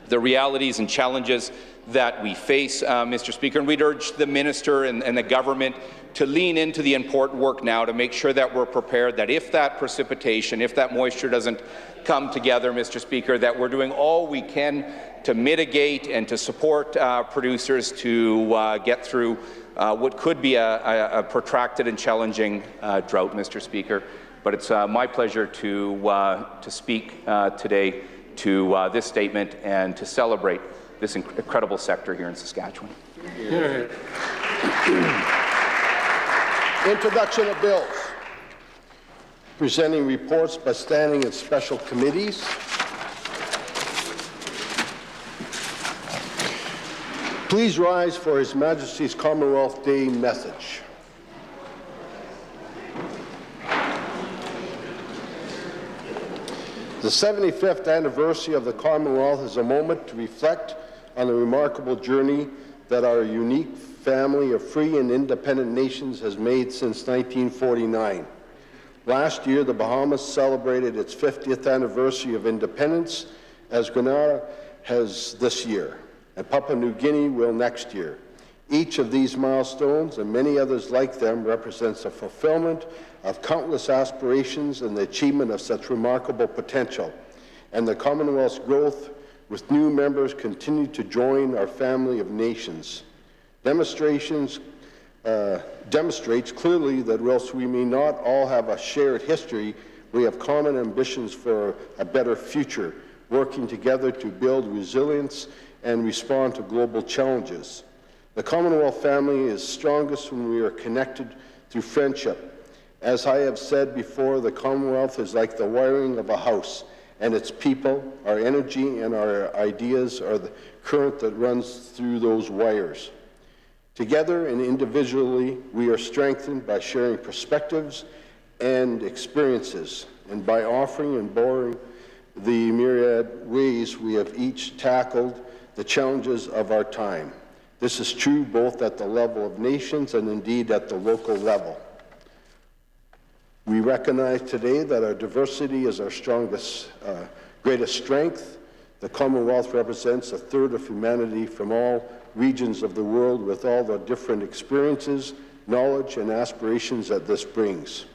V: the realities and challenges that we face, Mr. Speaker. And we'd urge the Minister and the government to lean into the important work now to make sure that we're prepared, that if that precipitation, if that moisture doesn't come together, Mr. Speaker, that we're doing all we can to mitigate and to support producers to get through what could be a protracted and challenging drought, Mr. Speaker. But it's my pleasure to speak today to this statement and to celebrate this incredible sector here in Saskatchewan.
A: Introduction of bills. Presenting reports by standing and special committees. Please rise for His Majesty's Commonwealth Day message. The 75th anniversary of the Commonwealth is a moment to reflect on the remarkable journey that our unique family of free and independent nations has made since 1949. Last year, the Bahamas celebrated its 50th anniversary of independence, as Grenada has this year, and Papua New Guinea will next year. Each of these milestones, and many others like them, represents a fulfillment of countless aspirations and the achievement of such remarkable potential. And the Commonwealth's growth with new members continue to join our family of nations. Demonstrates clearly that whilst we may not all have a shared history, we have common ambitions for a better future, working together to build resilience and respond to global challenges. The Commonwealth family is strongest when we are connected through friendship. As I have said before, the Commonwealth is like the wiring of a house, and its people, our energy, and our ideas are the current that runs through those wires. Together and individually, we are strengthened by sharing perspectives and experiences, and by offering and borrowing the myriad ways we have each tackled the challenges of our time. This is true both at the level of nations and indeed at the local level. We recognize today that our diversity is our greatest strength. The Commonwealth represents a third of humanity from all regions of the world, with all the different experiences, knowledge, and aspirations that this brings.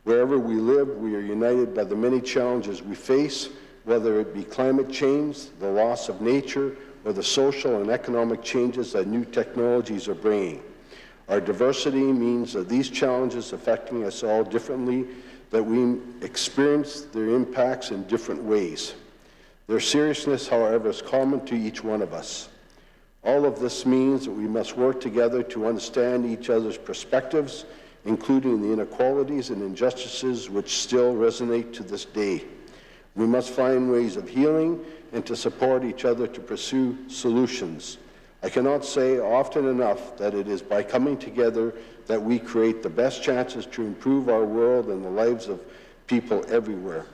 A: Wherever we live, we are united by the many challenges we face, whether it be climate change, the loss of nature, or the social and economic changes that new technologies are bringing. Our diversity means that these challenges affecting us all differently, that we experience their impacts in different ways. Their seriousness, however, is common to each one of us. All of this means that we must work together to understand each other's perspectives, including the inequalities and injustices which still resonate to this day. We must find ways of healing and to support each other to pursue solutions. I cannot say often enough that it is by coming together that we create the best chances to improve our world and the lives of people everywhere.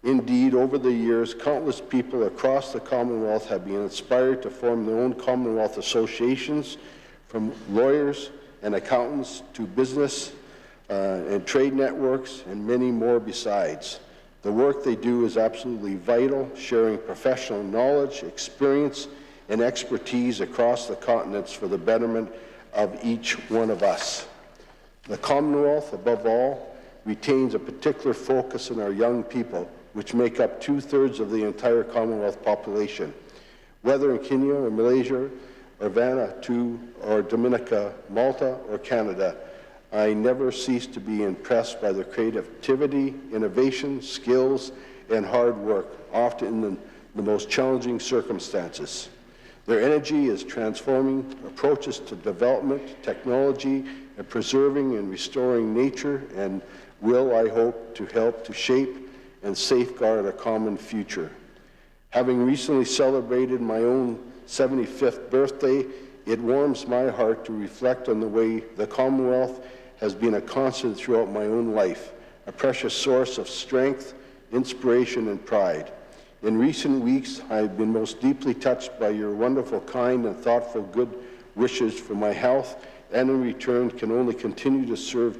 A: Indeed, over the years, countless people across the Commonwealth have been inspired to form their own Commonwealth associations, from lawyers and accountants to business and trade networks, and many more besides. The work they do is absolutely vital, sharing professional knowledge, experience, and expertise across the continents for the betterment of each one of us. The Commonwealth, above all, retains a particular focus on our young people, which make up 2/3 of the entire Commonwealth population. Whether in Kenya or Malaysia or Vanuatu or Dominica, Malta or Canada, I never cease to be impressed by their creativity, innovation, skills, and hard work, often in the most challenging circumstances. Their energy is transforming approaches to development, technology, and preserving and restoring nature, and will, I hope, to help to shape and safeguard a common future. Having recently celebrated my own 75th birthday, it warms my heart to reflect on the way the Commonwealth has been a constant throughout my own life, a precious source of strength, inspiration, and pride. In recent weeks, I have been most deeply touched by your wonderful, kind, and thoughtful good wishes for my health, and in return can only continue to serve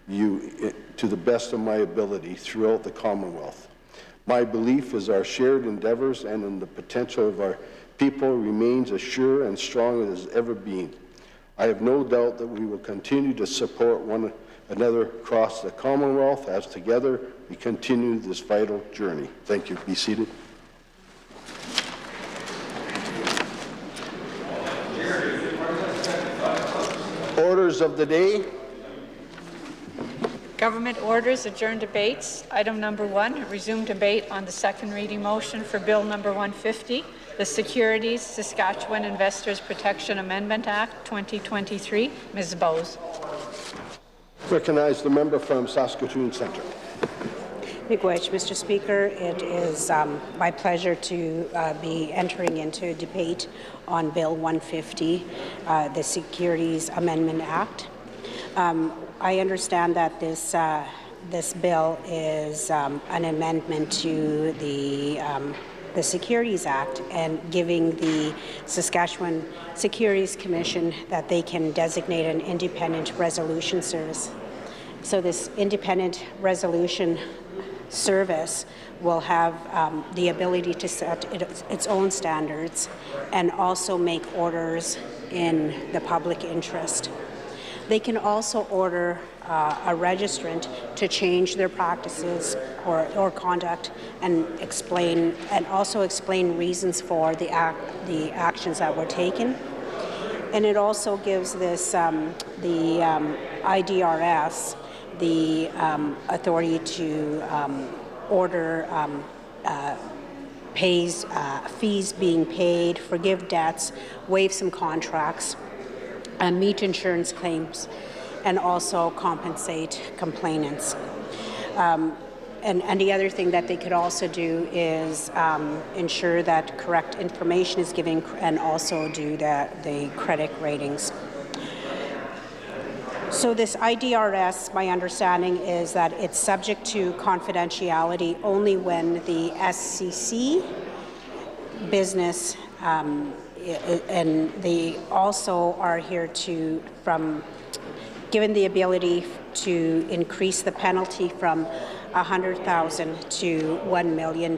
A: you to the best of my ability throughout the Commonwealth. My belief is our shared endeavors and in the potential of our people remains as sure and strong as it has ever been. I have no doubt that we will continue to support one another across the Commonwealth as together we continue this vital journey. Thank you. Be seated. Orders of the day.
B: Government orders adjourn debates. Item number 1, resume debate on the second reading motion for Bill number 150, the Securities Saskatchewan Investors Protection Amendment Act 2023. Ms. Bowes.
A: Recognize the member from Saskatoon Centre.
E: Miigwech, Mr. Speaker. It is my pleasure to be entering into debate on Bill 150, the Securities Amendment Act. I understand that this bill is an amendment to the Securities Act and giving the Saskatchewan Securities Commission that they can designate an independent resolution service. So this independent resolution service will have the ability to set its own standards and also make orders in the public interest. They can also order a registrant to change their practices or conduct and also explain reasons for the actions that were taken. And it also gives this the IDRS the authority to order fees being paid, forgive debts, waive some contracts, meet insurance claims, and also compensate complainants. And the other thing that they could also do is ensure that correct information is given and also do the credit ratings. So this IDRS, my understanding is that it's subject to confidentiality only when the SCC business and they also are here given the ability to increase the penalty from $100,000 to $1 million.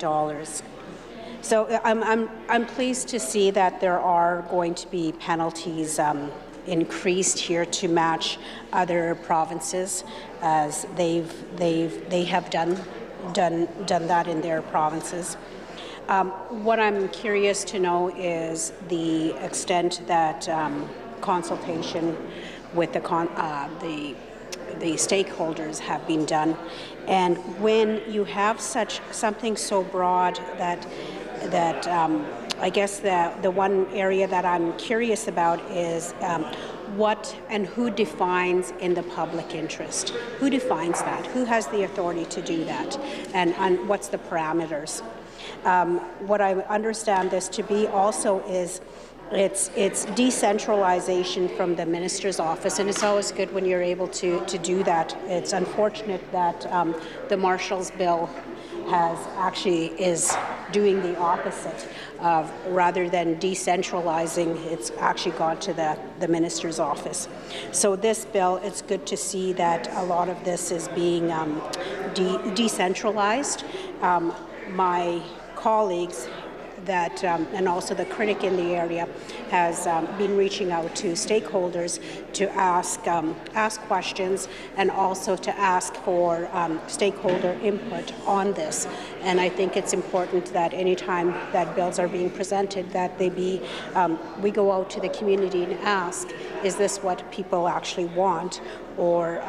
E: So I'm pleased to see that there are going to be penalties increased here to match other provinces, as they have done that in their provinces. What I'm curious to know is the extent that consultation with the stakeholders have been done, and when you have something so broad that I guess the one area that I'm curious about is what and who defines in the public interest? Who defines that? Who has the authority to do that? And what's the parameters? What I understand this to be also is it's decentralization from the minister's office, and it's always good when you're able to do that. It's unfortunate that the Marshal's bill is doing the opposite of, rather than decentralizing, it's actually gone to the minister's office. So this bill, it's good to see that a lot of this is being decentralized. My colleagues and also the critic in the area has been reaching out to stakeholders to ask questions and also to ask for stakeholder input on this. And I think it's important that any time that bills are being presented, that we go out to the community and ask, is this what people actually want, or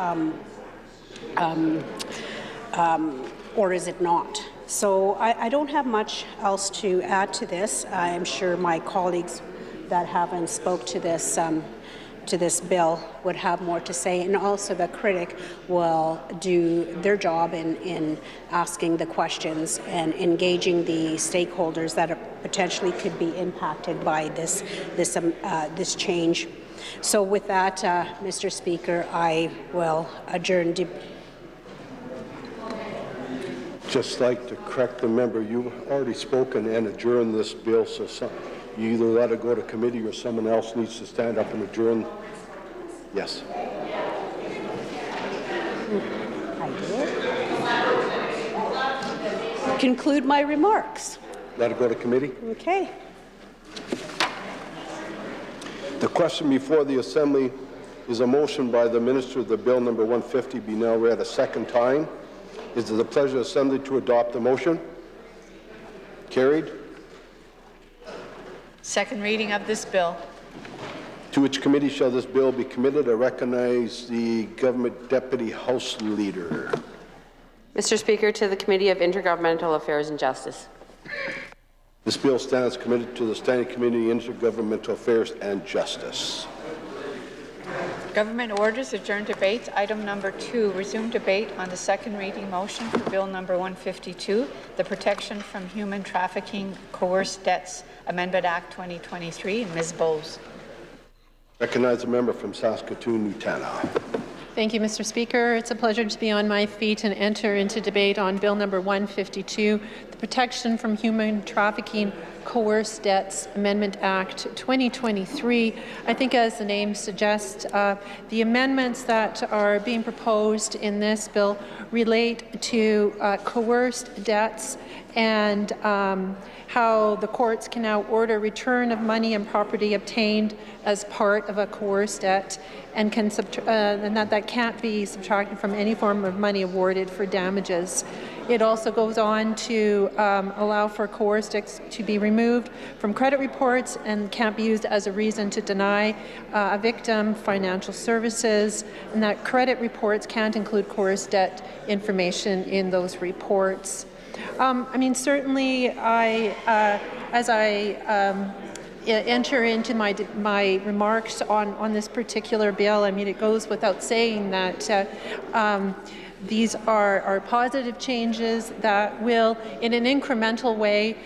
E: is it not? So I don't have much else to add to this. I'm sure my colleagues that haven't spoke to this bill would have more to say, and also the critic will do their job in asking the questions and engaging the stakeholders that potentially could be impacted by this change. So with that, Mr. Speaker, I will adjourn
A: Just like to correct the member, you've already spoken and adjourned this bill, so you either let it go to committee or someone else needs to stand up and adjourn. Yes.
E: I did. Conclude my remarks.
A: Let it go to committee.
E: Okay.
A: The question before the Assembly is a motion by the Minister that Bill number 150 be now read a second time. Is it the pleasure of the Assembly to adopt the motion? Carried.
B: Second reading of this bill.
A: To which committee shall this bill be committed? I recognize the Government Deputy House Leader.
F: Mr. Speaker, to the Committee of Intergovernmental Affairs and Justice.
A: This bill stands committed to the Standing Committee on Intergovernmental Affairs and Justice.
B: Government orders adjourn debate. Item number 2, resume debate on the second reading motion for Bill number 152, the Protection from Human Trafficking Coerced Debts Amendment Act 2023. Ms. Bowles.
A: Recognize the member from Saskatoon-Nutana.
G: Thank you, Mr. Speaker. It's a pleasure to be on my feet and enter into debate on Bill number 152, the Protection from Human Trafficking Coerced Debts Amendment Act 2023. I think, as the name suggests, the amendments that are being proposed in this bill relate to coerced debts and how the courts can now order return of money and property obtained as part of a coerced debt, and that can't be subtracted from any form of money awarded for damages. It also goes on to allow for coerced debts to be removed from credit reports and can't be used as a reason to deny a victim financial services, and that credit reports can't include coerced debt information in those reports. I mean, certainly, as I enter into my remarks on this particular bill, I mean, it goes without saying that these are positive changes that will, in an incremental way,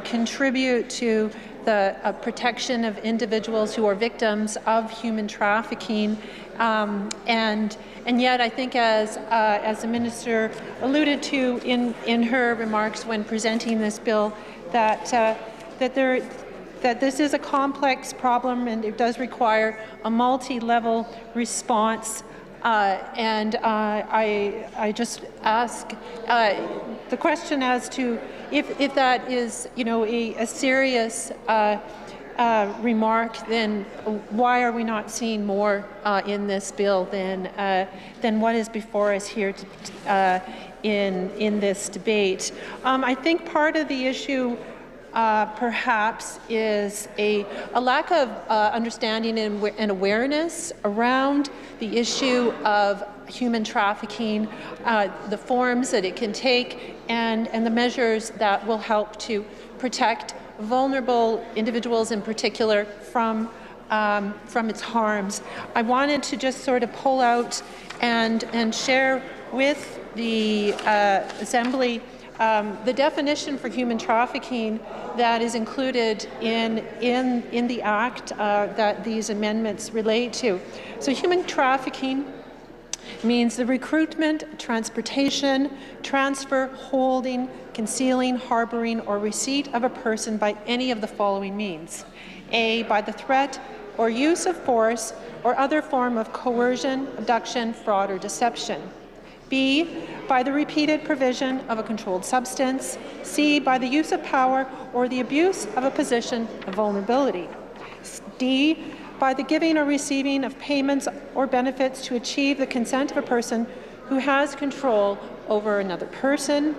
G: contribute to the protection of individuals who are victims of human trafficking. And yet, I think, as the minister alluded to in her remarks when presenting this bill, that this is a complex problem and it does require a multi-level response. And I just ask the question as to if that is, you know, a serious remark, then why are we not seeing more in this bill than what is before us here in this debate? I think part of the issue perhaps is a lack of understanding and awareness around the issue of human trafficking, the forms that it can take, and the measures that will help to protect vulnerable individuals in particular from its harms. I wanted to just sort of pull out and share with the Assembly the definition for human trafficking that is included in the Act that these amendments relate to. So human trafficking means the recruitment, transportation, transfer, holding, concealing, harboring, or receipt of a person by any of the following means. A, by the threat or use of force or other form of coercion, abduction, fraud, or deception. B, by the repeated provision of a controlled substance. C, by the use of power or the abuse of a position of vulnerability. D, by the giving or receiving of payments or benefits to achieve the consent of a person who has control over another person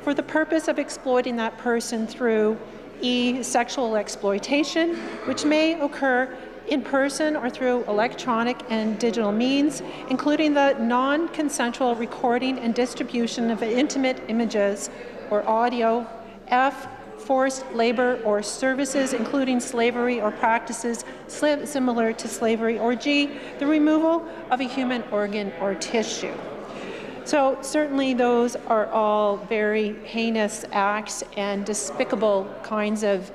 G: for the purpose of exploiting that person through E, sexual exploitation, which may occur in person or through electronic and digital means, including the non-consensual recording and distribution of intimate images or audio. F, forced labor or services, including slavery or practices similar to slavery. Or G, the removal of a human organ or tissue. So certainly those are all very heinous acts and despicable kinds of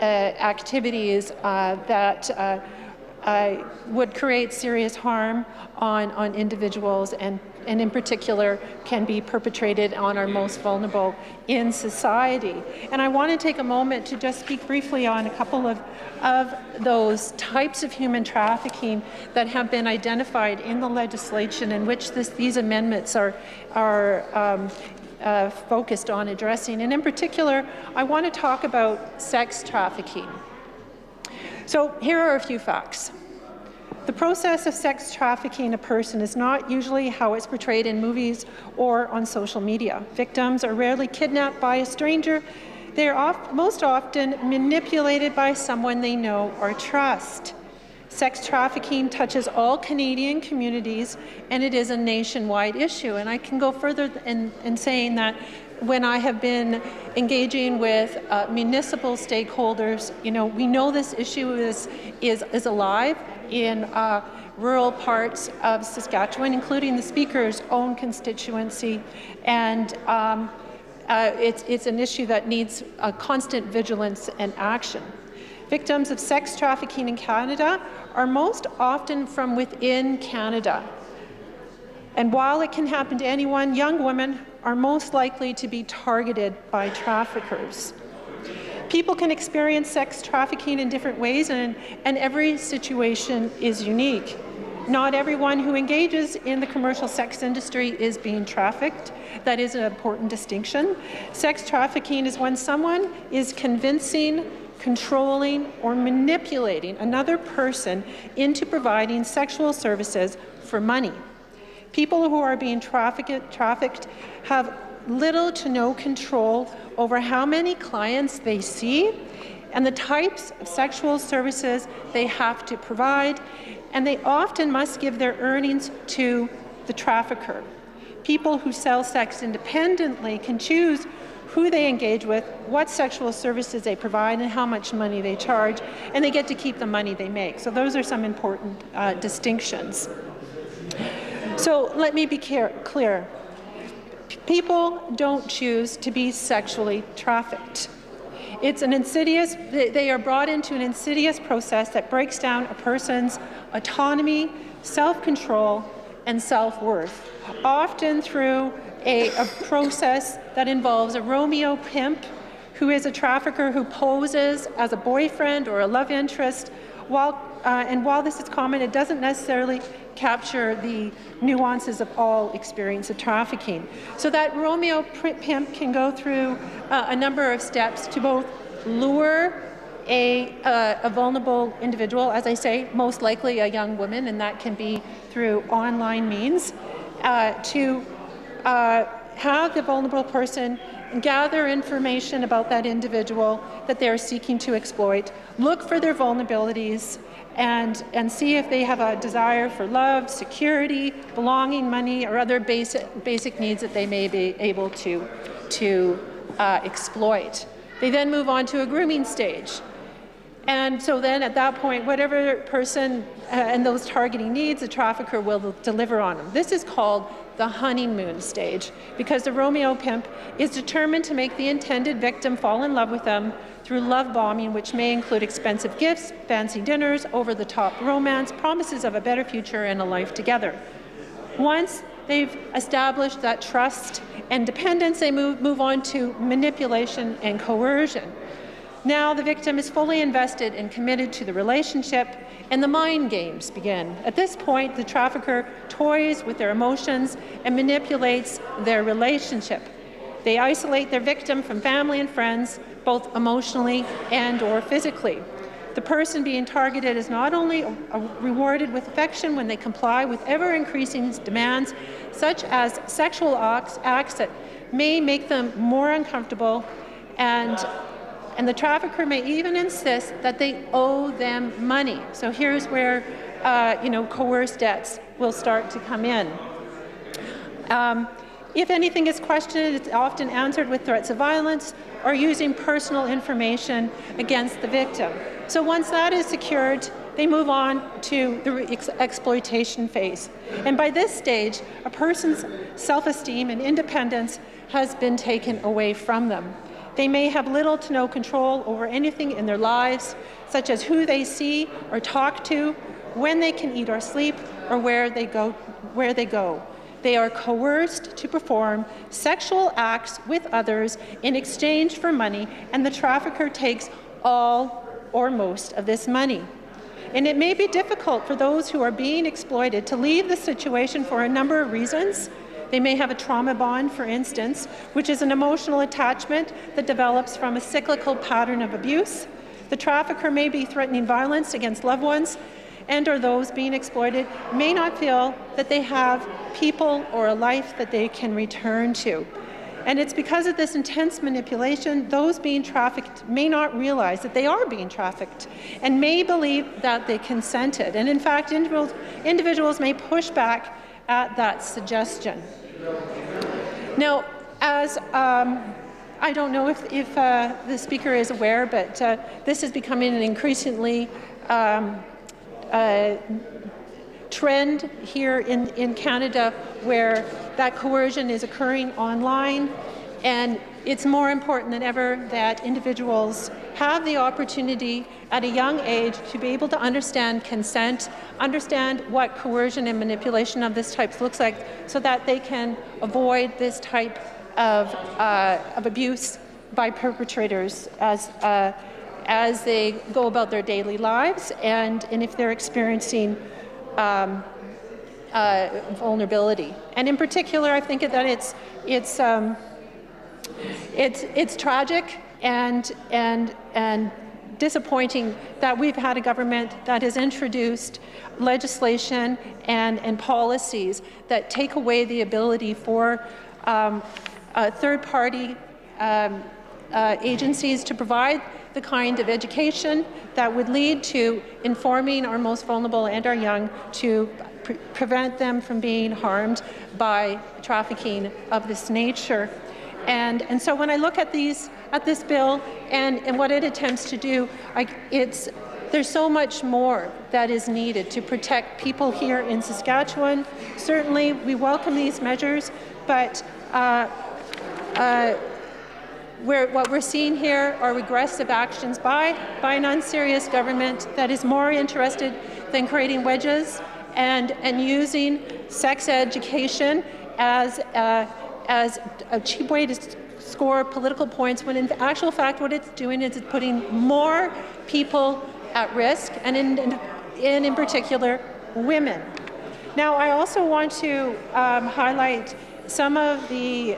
G: activities that would create serious harm on individuals and in particular can be perpetrated on our most vulnerable in society. And I want to take a moment to just speak briefly on a couple of those types of human trafficking that have been identified in the legislation in which these amendments are focused on addressing. And in particular, I want to talk about sex trafficking. So here are a few facts. The process of sex trafficking a person is not usually how it's portrayed in movies or on social media. Victims are rarely kidnapped by a stranger. They are most often manipulated by someone they know or trust. Sex trafficking touches all Canadian communities, and it is a nationwide issue. And I can go further in saying that when I have been engaging with municipal stakeholders, we know this issue is alive in rural parts of Saskatchewan, including the Speaker's own constituency, and it's an issue that needs constant vigilance and action. Victims of sex trafficking in Canada are most often from within Canada. And while it can happen to anyone, young women are most likely to be targeted by traffickers. People can experience sex trafficking in different ways, and every situation is unique. Not everyone who engages in the commercial sex industry is being trafficked. That is an important distinction. Sex trafficking is when someone is convincing, controlling, or manipulating another person into providing sexual services for money. People who are being trafficked have little to no control over how many clients they see and the types of sexual services they have to provide, and they often must give their earnings to the trafficker. People who sell sex independently can choose who they engage with, what sexual services they provide, and how much money they charge, and they get to keep the money they make. So those are some important distinctions. So let me be clear. People don't choose to be sexually trafficked. It's an insidious, they are brought into an insidious process that breaks down a person's autonomy, self-control, and self-worth, often through a process that involves a Romeo pimp who is a trafficker who poses as a boyfriend or a love interest. While this is common, it doesn't necessarily capture the nuances of all experience of trafficking. So that Romeo pimp can go through a number of steps to both lure a vulnerable individual, as I say, most likely a young woman, and that can be through online means, to have the vulnerable person gather information about that individual that they're seeking to exploit, look for their vulnerabilities, and see if they have a desire for love, security, belonging, money, or other basic needs that they may be able to exploit. They then move on to a grooming stage. And so then at that point, whatever person and those targeting needs, the trafficker will deliver on them. This is called the honeymoon stage, because the Romeo pimp is determined to make the intended victim fall in love with them through love bombing, which may include expensive gifts, fancy dinners, over-the-top romance, promises of a better future and a life together. Once they've established that trust and dependence, they move on to manipulation and coercion. Now the victim is fully invested and committed to the relationship, and the mind games begin. At this point, the trafficker toys with their emotions and manipulates their relationship. They isolate their victim from family and friends, both emotionally and/or physically. The person being targeted is not only rewarded with affection when they comply with ever-increasing demands, such as sexual acts that may make them more uncomfortable, and the trafficker may even insist that they owe them money. So here's where coerced debts will start to come in. If anything is questioned, it's often answered with threats of violence or using personal information against the victim. So once that is secured, they move on to the exploitation phase. And by this stage, a person's self-esteem and independence has been taken away from them. They may have little to no control over anything in their lives, such as who they see or talk to, when they can eat or sleep, or where they go. They are coerced to perform sexual acts with others in exchange for money, and the trafficker takes all or most of this money. And it may be difficult for those who are being exploited to leave the situation for a number of reasons. They may have a trauma bond, for instance, which is an emotional attachment that develops from a cyclical pattern of abuse. The trafficker may be threatening violence against loved ones, and/or those being exploited may not feel that they have people or a life that they can return to. And it's because of this intense manipulation, those being trafficked may not realize that they are being trafficked and may believe that they consented. And in fact, individuals may push back at that suggestion. Now, as I don't know if the Speaker is aware, but this is becoming an increasingly trend here in Canada where that coercion is occurring online, and it's more important than ever that individuals have the opportunity at a young age to be able to understand consent, understand what coercion and manipulation of this type looks like, so that they can avoid this type of abuse by perpetrators as they go about their daily lives, and if they're experiencing vulnerability. And in particular, I think that it's tragic and disappointing that we've had a government that has introduced legislation and policies that take away the ability for third-party agencies to provide the kind of education that would lead to informing our most vulnerable and our young to prevent them from being harmed by trafficking of this nature. And so when I look at this bill and what it attempts to do, there's so much more that is needed to protect people here in Saskatchewan. Certainly, we welcome these measures, but what we're seeing here are regressive actions by an unserious government that is more interested than creating wedges and using sex education as a cheap way to score political points, when in actual fact what it's doing is it's putting more people at risk, and in particular women. Now, I also want to highlight some of the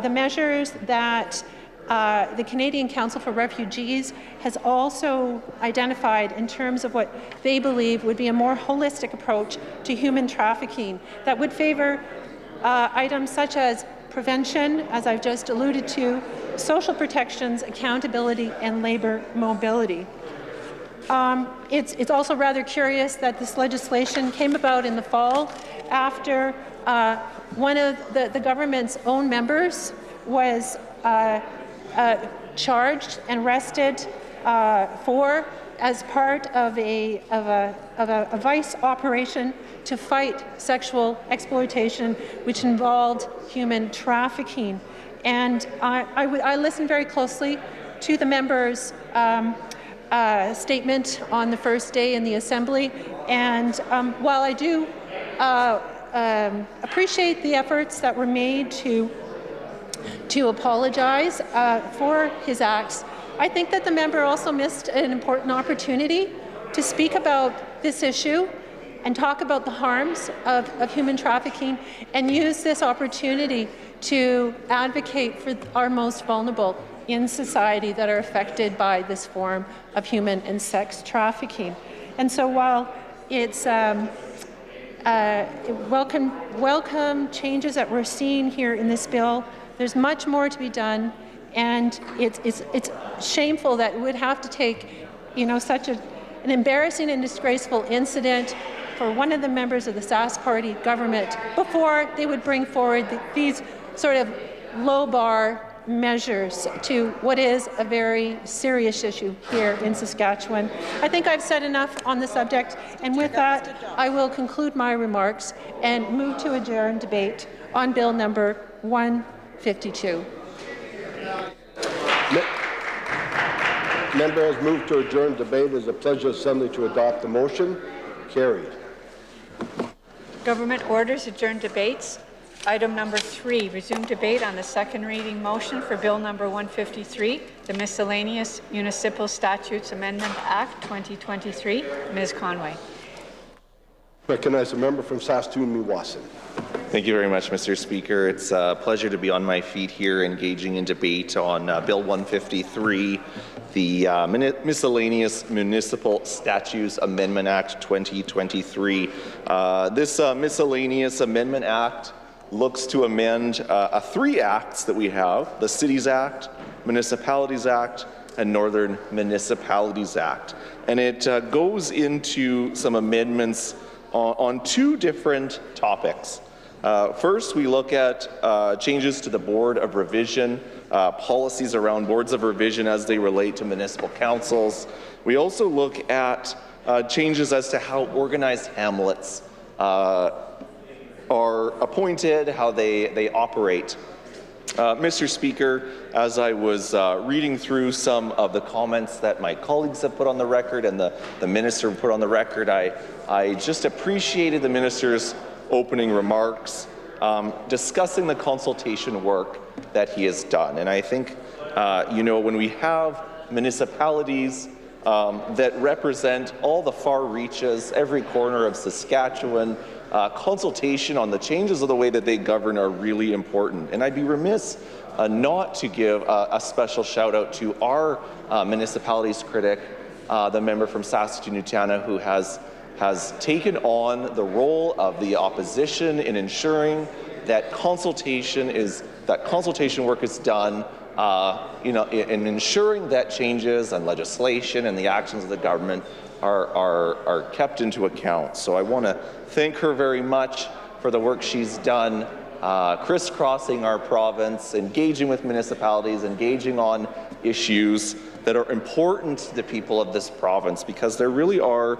G: measures that the Canadian Council for Refugees has also identified in terms of what they believe would be a more holistic approach to human trafficking that would favor items such as prevention, as I've just alluded to, social protections, accountability, and labour mobility. It's also rather curious that this legislation came about in the fall after one of the government's own members was charged and arrested as part of a vice operation to fight sexual exploitation, which involved human trafficking. And I listened very closely to the member's statement on the first day in the Assembly, and while I do appreciate the efforts that were made to apologize for his acts, I think that the member also missed an important opportunity to speak about this issue and talk about the harms of human trafficking, and use this opportunity to advocate for our most vulnerable in society that are affected by this form of human and sex trafficking. And so while it's welcome changes that we're seeing here in this bill, there's much more to be done, and it's shameful that it would have to take, such an embarrassing and disgraceful incident for one of the members of the Sask Party government before they would bring forward these sort of low-bar measures to what is a very serious issue here in Saskatchewan. I think I've said enough on the subject, and with that, I will conclude my remarks and move to adjourn debate on Bill number 152.
A: Member has moved to adjourn debate. It is a pleasure of Assembly to adopt the motion. Carried.
B: Government orders adjourn debates. Item number 3, resume debate on the second reading motion for Bill number 153, the Miscellaneous Municipal Statutes Amendment Act 2023. Ms. Conway.
A: Recognize a member from Saskatoon-Meewasin.
H: Thank you very much, Mr. Speaker. It's a pleasure to be on my feet here engaging in debate on Bill 153, the Miscellaneous Municipal Statutes Amendment Act 2023. This Miscellaneous Amendment Act looks to amend 3 acts that we have, the Cities Act, Municipalities Act, and Northern Municipalities Act. And it goes into some amendments on 2 different topics. First, we look at changes to the Board of Revision, policies around boards of revision as they relate to municipal councils. We also look at changes as to how organized hamlets are appointed, how they operate. Mr. Speaker, as I was reading through some of the comments that my colleagues have put on the record and the minister put on the record, I just appreciated the minister's opening remarks discussing the consultation work that he has done. And I think, when we have municipalities that represent all the far reaches, every corner of Saskatchewan, consultation on the changes of the way that they govern are really important. And I'd be remiss not to give a special shout out to our municipalities critic, the member from Saskatoon-Nutana, who has taken on the role of the opposition in ensuring that consultation work is done, in ensuring that changes and legislation and the actions of the government are kept into account. So I want to thank her very much for the work she's done, crisscrossing our province, engaging with municipalities, engaging on issues that are important to the people of this province, because there really are,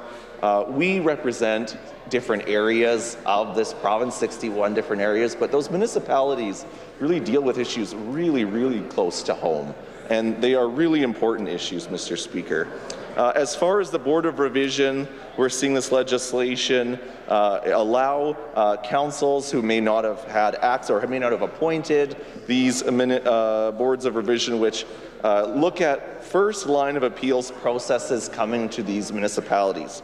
H: we represent different areas of this province, 61 different areas, but those municipalities really deal with issues really, really close to home. And they are really important issues, Mr. Speaker. As far as the Board of Revision, we're seeing this legislation allow councils who may not have had acts or may not have appointed these boards of revision, which look at first line of appeals processes coming to these municipalities.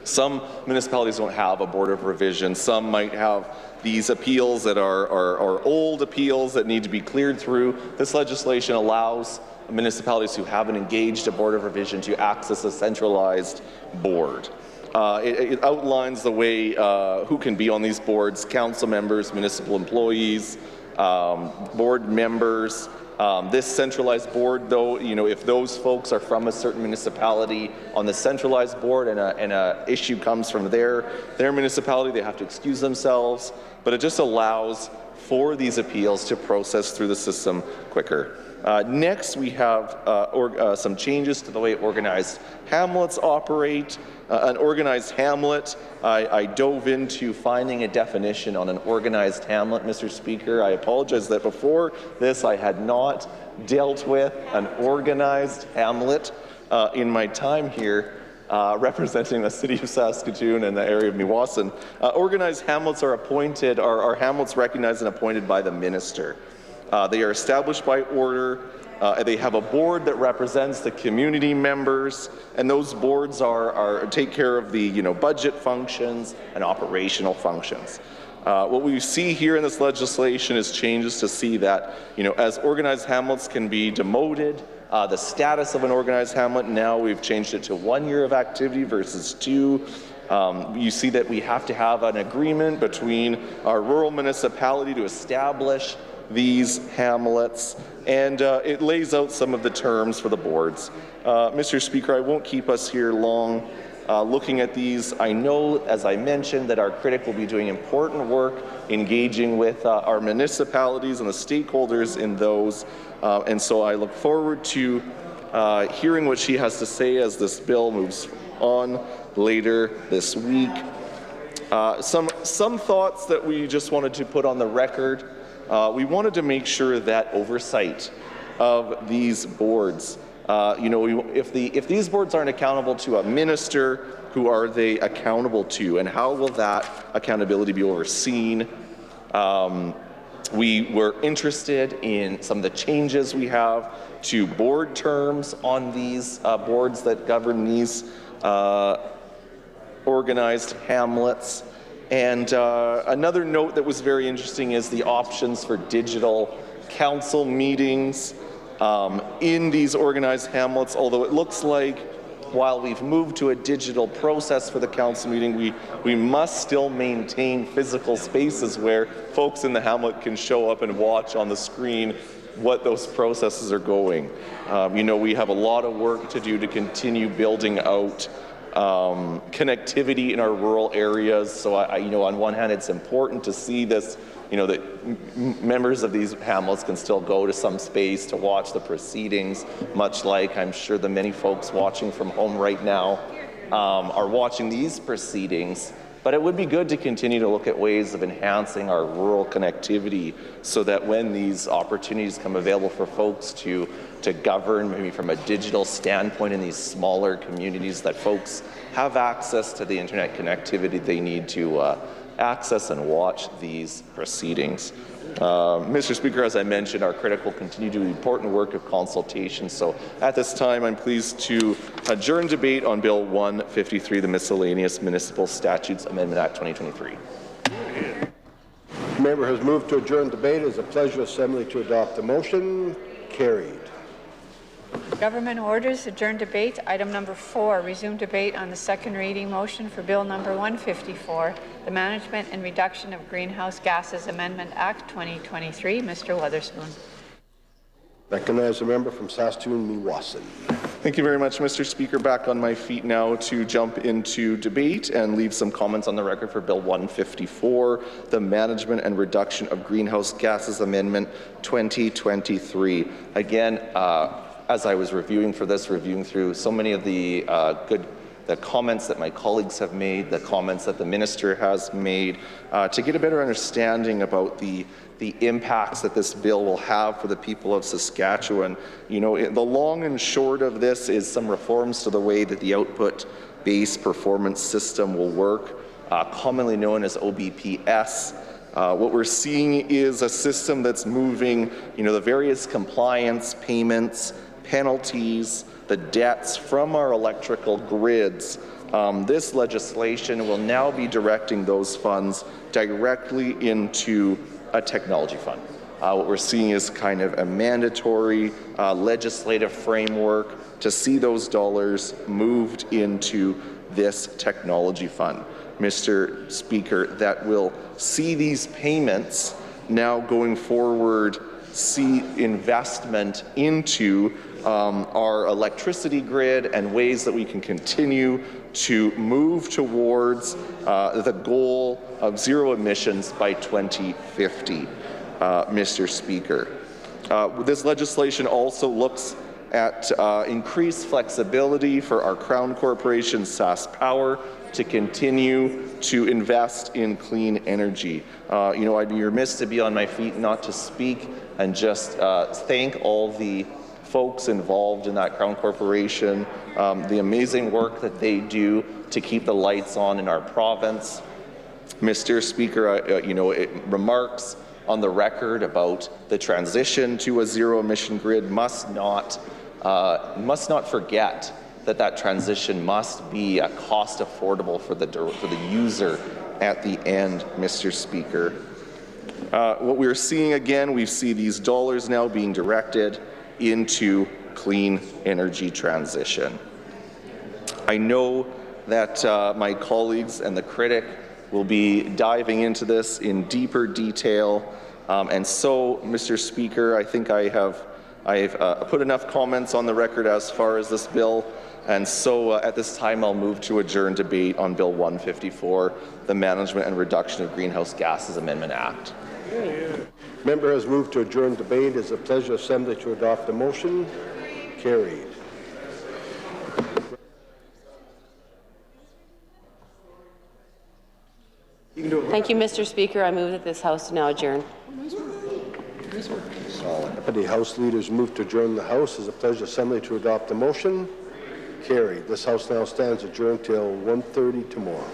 H: Some municipalities don't have a Board of Revision. Some might have these appeals that are old appeals that need to be cleared through. This legislation allows municipalities who haven't engaged a Board of Revision to access a centralized board. It outlines the way who can be on these boards: council members, municipal employees, board members. This centralized board, though, if those folks are from a certain municipality on the centralized board and a issue comes from their municipality, they have to excuse themselves. But it just allows for these appeals to process through the system quicker. Next, we have some changes to the way organized hamlets operate. An organized hamlet, I dove into finding a definition on an organized hamlet, Mr. Speaker. I apologize that before this I had not dealt with an organized hamlet in my time here representing the city of Saskatoon and the area of Meewasin. Organized hamlets are hamlets recognized and appointed by the minister. They are established by order. They have a board that represents the community members, and those boards take care of the budget functions and operational functions. What we see here in this legislation is changes to see that as organized hamlets can be demoted, the status of an organized hamlet, now we've changed it to 1 year of activity versus 2. You see that we have to have an agreement between our rural municipality to establish these hamlets, and it lays out some of the terms for the boards. Mr. Speaker, I won't keep us here long looking at these. I know, as I mentioned, that our critic will be doing important work engaging with our municipalities and the stakeholders in those, and so I look forward to hearing what she has to say as this bill moves on later this week. Some thoughts that we just wanted to put on the record. We wanted to make sure that oversight of these boards, if these boards aren't accountable to a minister, who are they accountable to, and how will that accountability be overseen? We were interested in some of the changes we have to board terms on these boards that govern these organized hamlets. And another note that was very interesting is the options for digital council meetings in these organized hamlets, although it looks like while we've moved to a digital process for the council meeting, we must still maintain physical spaces where folks in the hamlet can show up and watch on the screen what those processes are going. You know, we have a lot of work to do to continue building out connectivity in our rural areas. So, you know, on one hand, it's important to see this, you know, that members of these hamlets can still go to some space to watch the proceedings, much like I'm sure the many folks watching from home right now are watching these proceedings. But it would be good to continue to look at ways of enhancing our rural connectivity so that when these opportunities come available for folks to govern, maybe from a digital standpoint in these smaller communities, that folks have access to the internet connectivity they need to access and watch these proceedings. Mr. Speaker, as I mentioned, our critic will continue to do important work of consultation. So at this time, I'm pleased to adjourn debate on Bill 153, the Miscellaneous Municipal Statutes Amendment Act 2023.
A: The member has moved to adjourn debate. It is a pleasure assembly to adopt the motion. Carried.
B: Government orders, adjourn debate. Item number 4, resume debate on the second reading motion for Bill number 154, the Management and Reduction of Greenhouse Gases Amendment Act 2023. Mr. Weatherspoon.
A: Recognize the member from Saskatoon-Meewasin.
H: Thank you very much, Mr. Speaker. Back on my feet now to jump into debate and leave some comments on the record for Bill 154, the Management and Reduction of Greenhouse Gases Amendment 2023. Again, as I was reviewing through so many of the the comments that my colleagues have made, the comments that the minister has made, to get a better understanding about the impacts that this bill will have for the people of Saskatchewan. You know, the long and short of this is some reforms to the way that the output-based performance system will work, commonly known as OBPS. What we're seeing is a system that's moving, you know, the various compliance payments, penalties, the debts from our electrical grids. This legislation will now be directing those funds directly into a technology fund. What we're seeing is kind of a mandatory legislative framework to see those dollars moved into this technology fund. Mr. Speaker, that will see these payments now going forward, see investment into our electricity grid and ways that we can continue to move towards the goal of zero emissions by 2050, Mr. Speaker. This legislation also looks at increased flexibility for our Crown Corporation, SaskPower, to continue to invest in clean energy. You know, I'd be remiss to be on my feet not to speak and just thank all the folks involved in that Crown Corporation, the amazing work that they do to keep the lights on in our province. Mr. Speaker, you know, remarks on the record about the transition to a zero-emission grid must not forget that transition must be cost affordable for the user at the end, Mr. Speaker. What we're seeing again, we see these dollars now being directed into clean energy transition. I know that my colleagues and the critic will be diving into this in deeper detail, and so, Mr. Speaker, I think I've put enough comments on the record as far as this bill, and so at this time I'll move to adjourn debate on Bill 154, the Management and Reduction of Greenhouse Gases Amendment Act.
A: Member has moved to adjourn debate. It is a pleasure assembly to adopt the motion. Carried.
F: Thank you, Mr. Speaker. I move that this House now adjourn.
A: Deputy House Leaders move to adjourn the House. It is a pleasure assembly to adopt the motion. Carried. This House now stands adjourned till 1:30 tomorrow.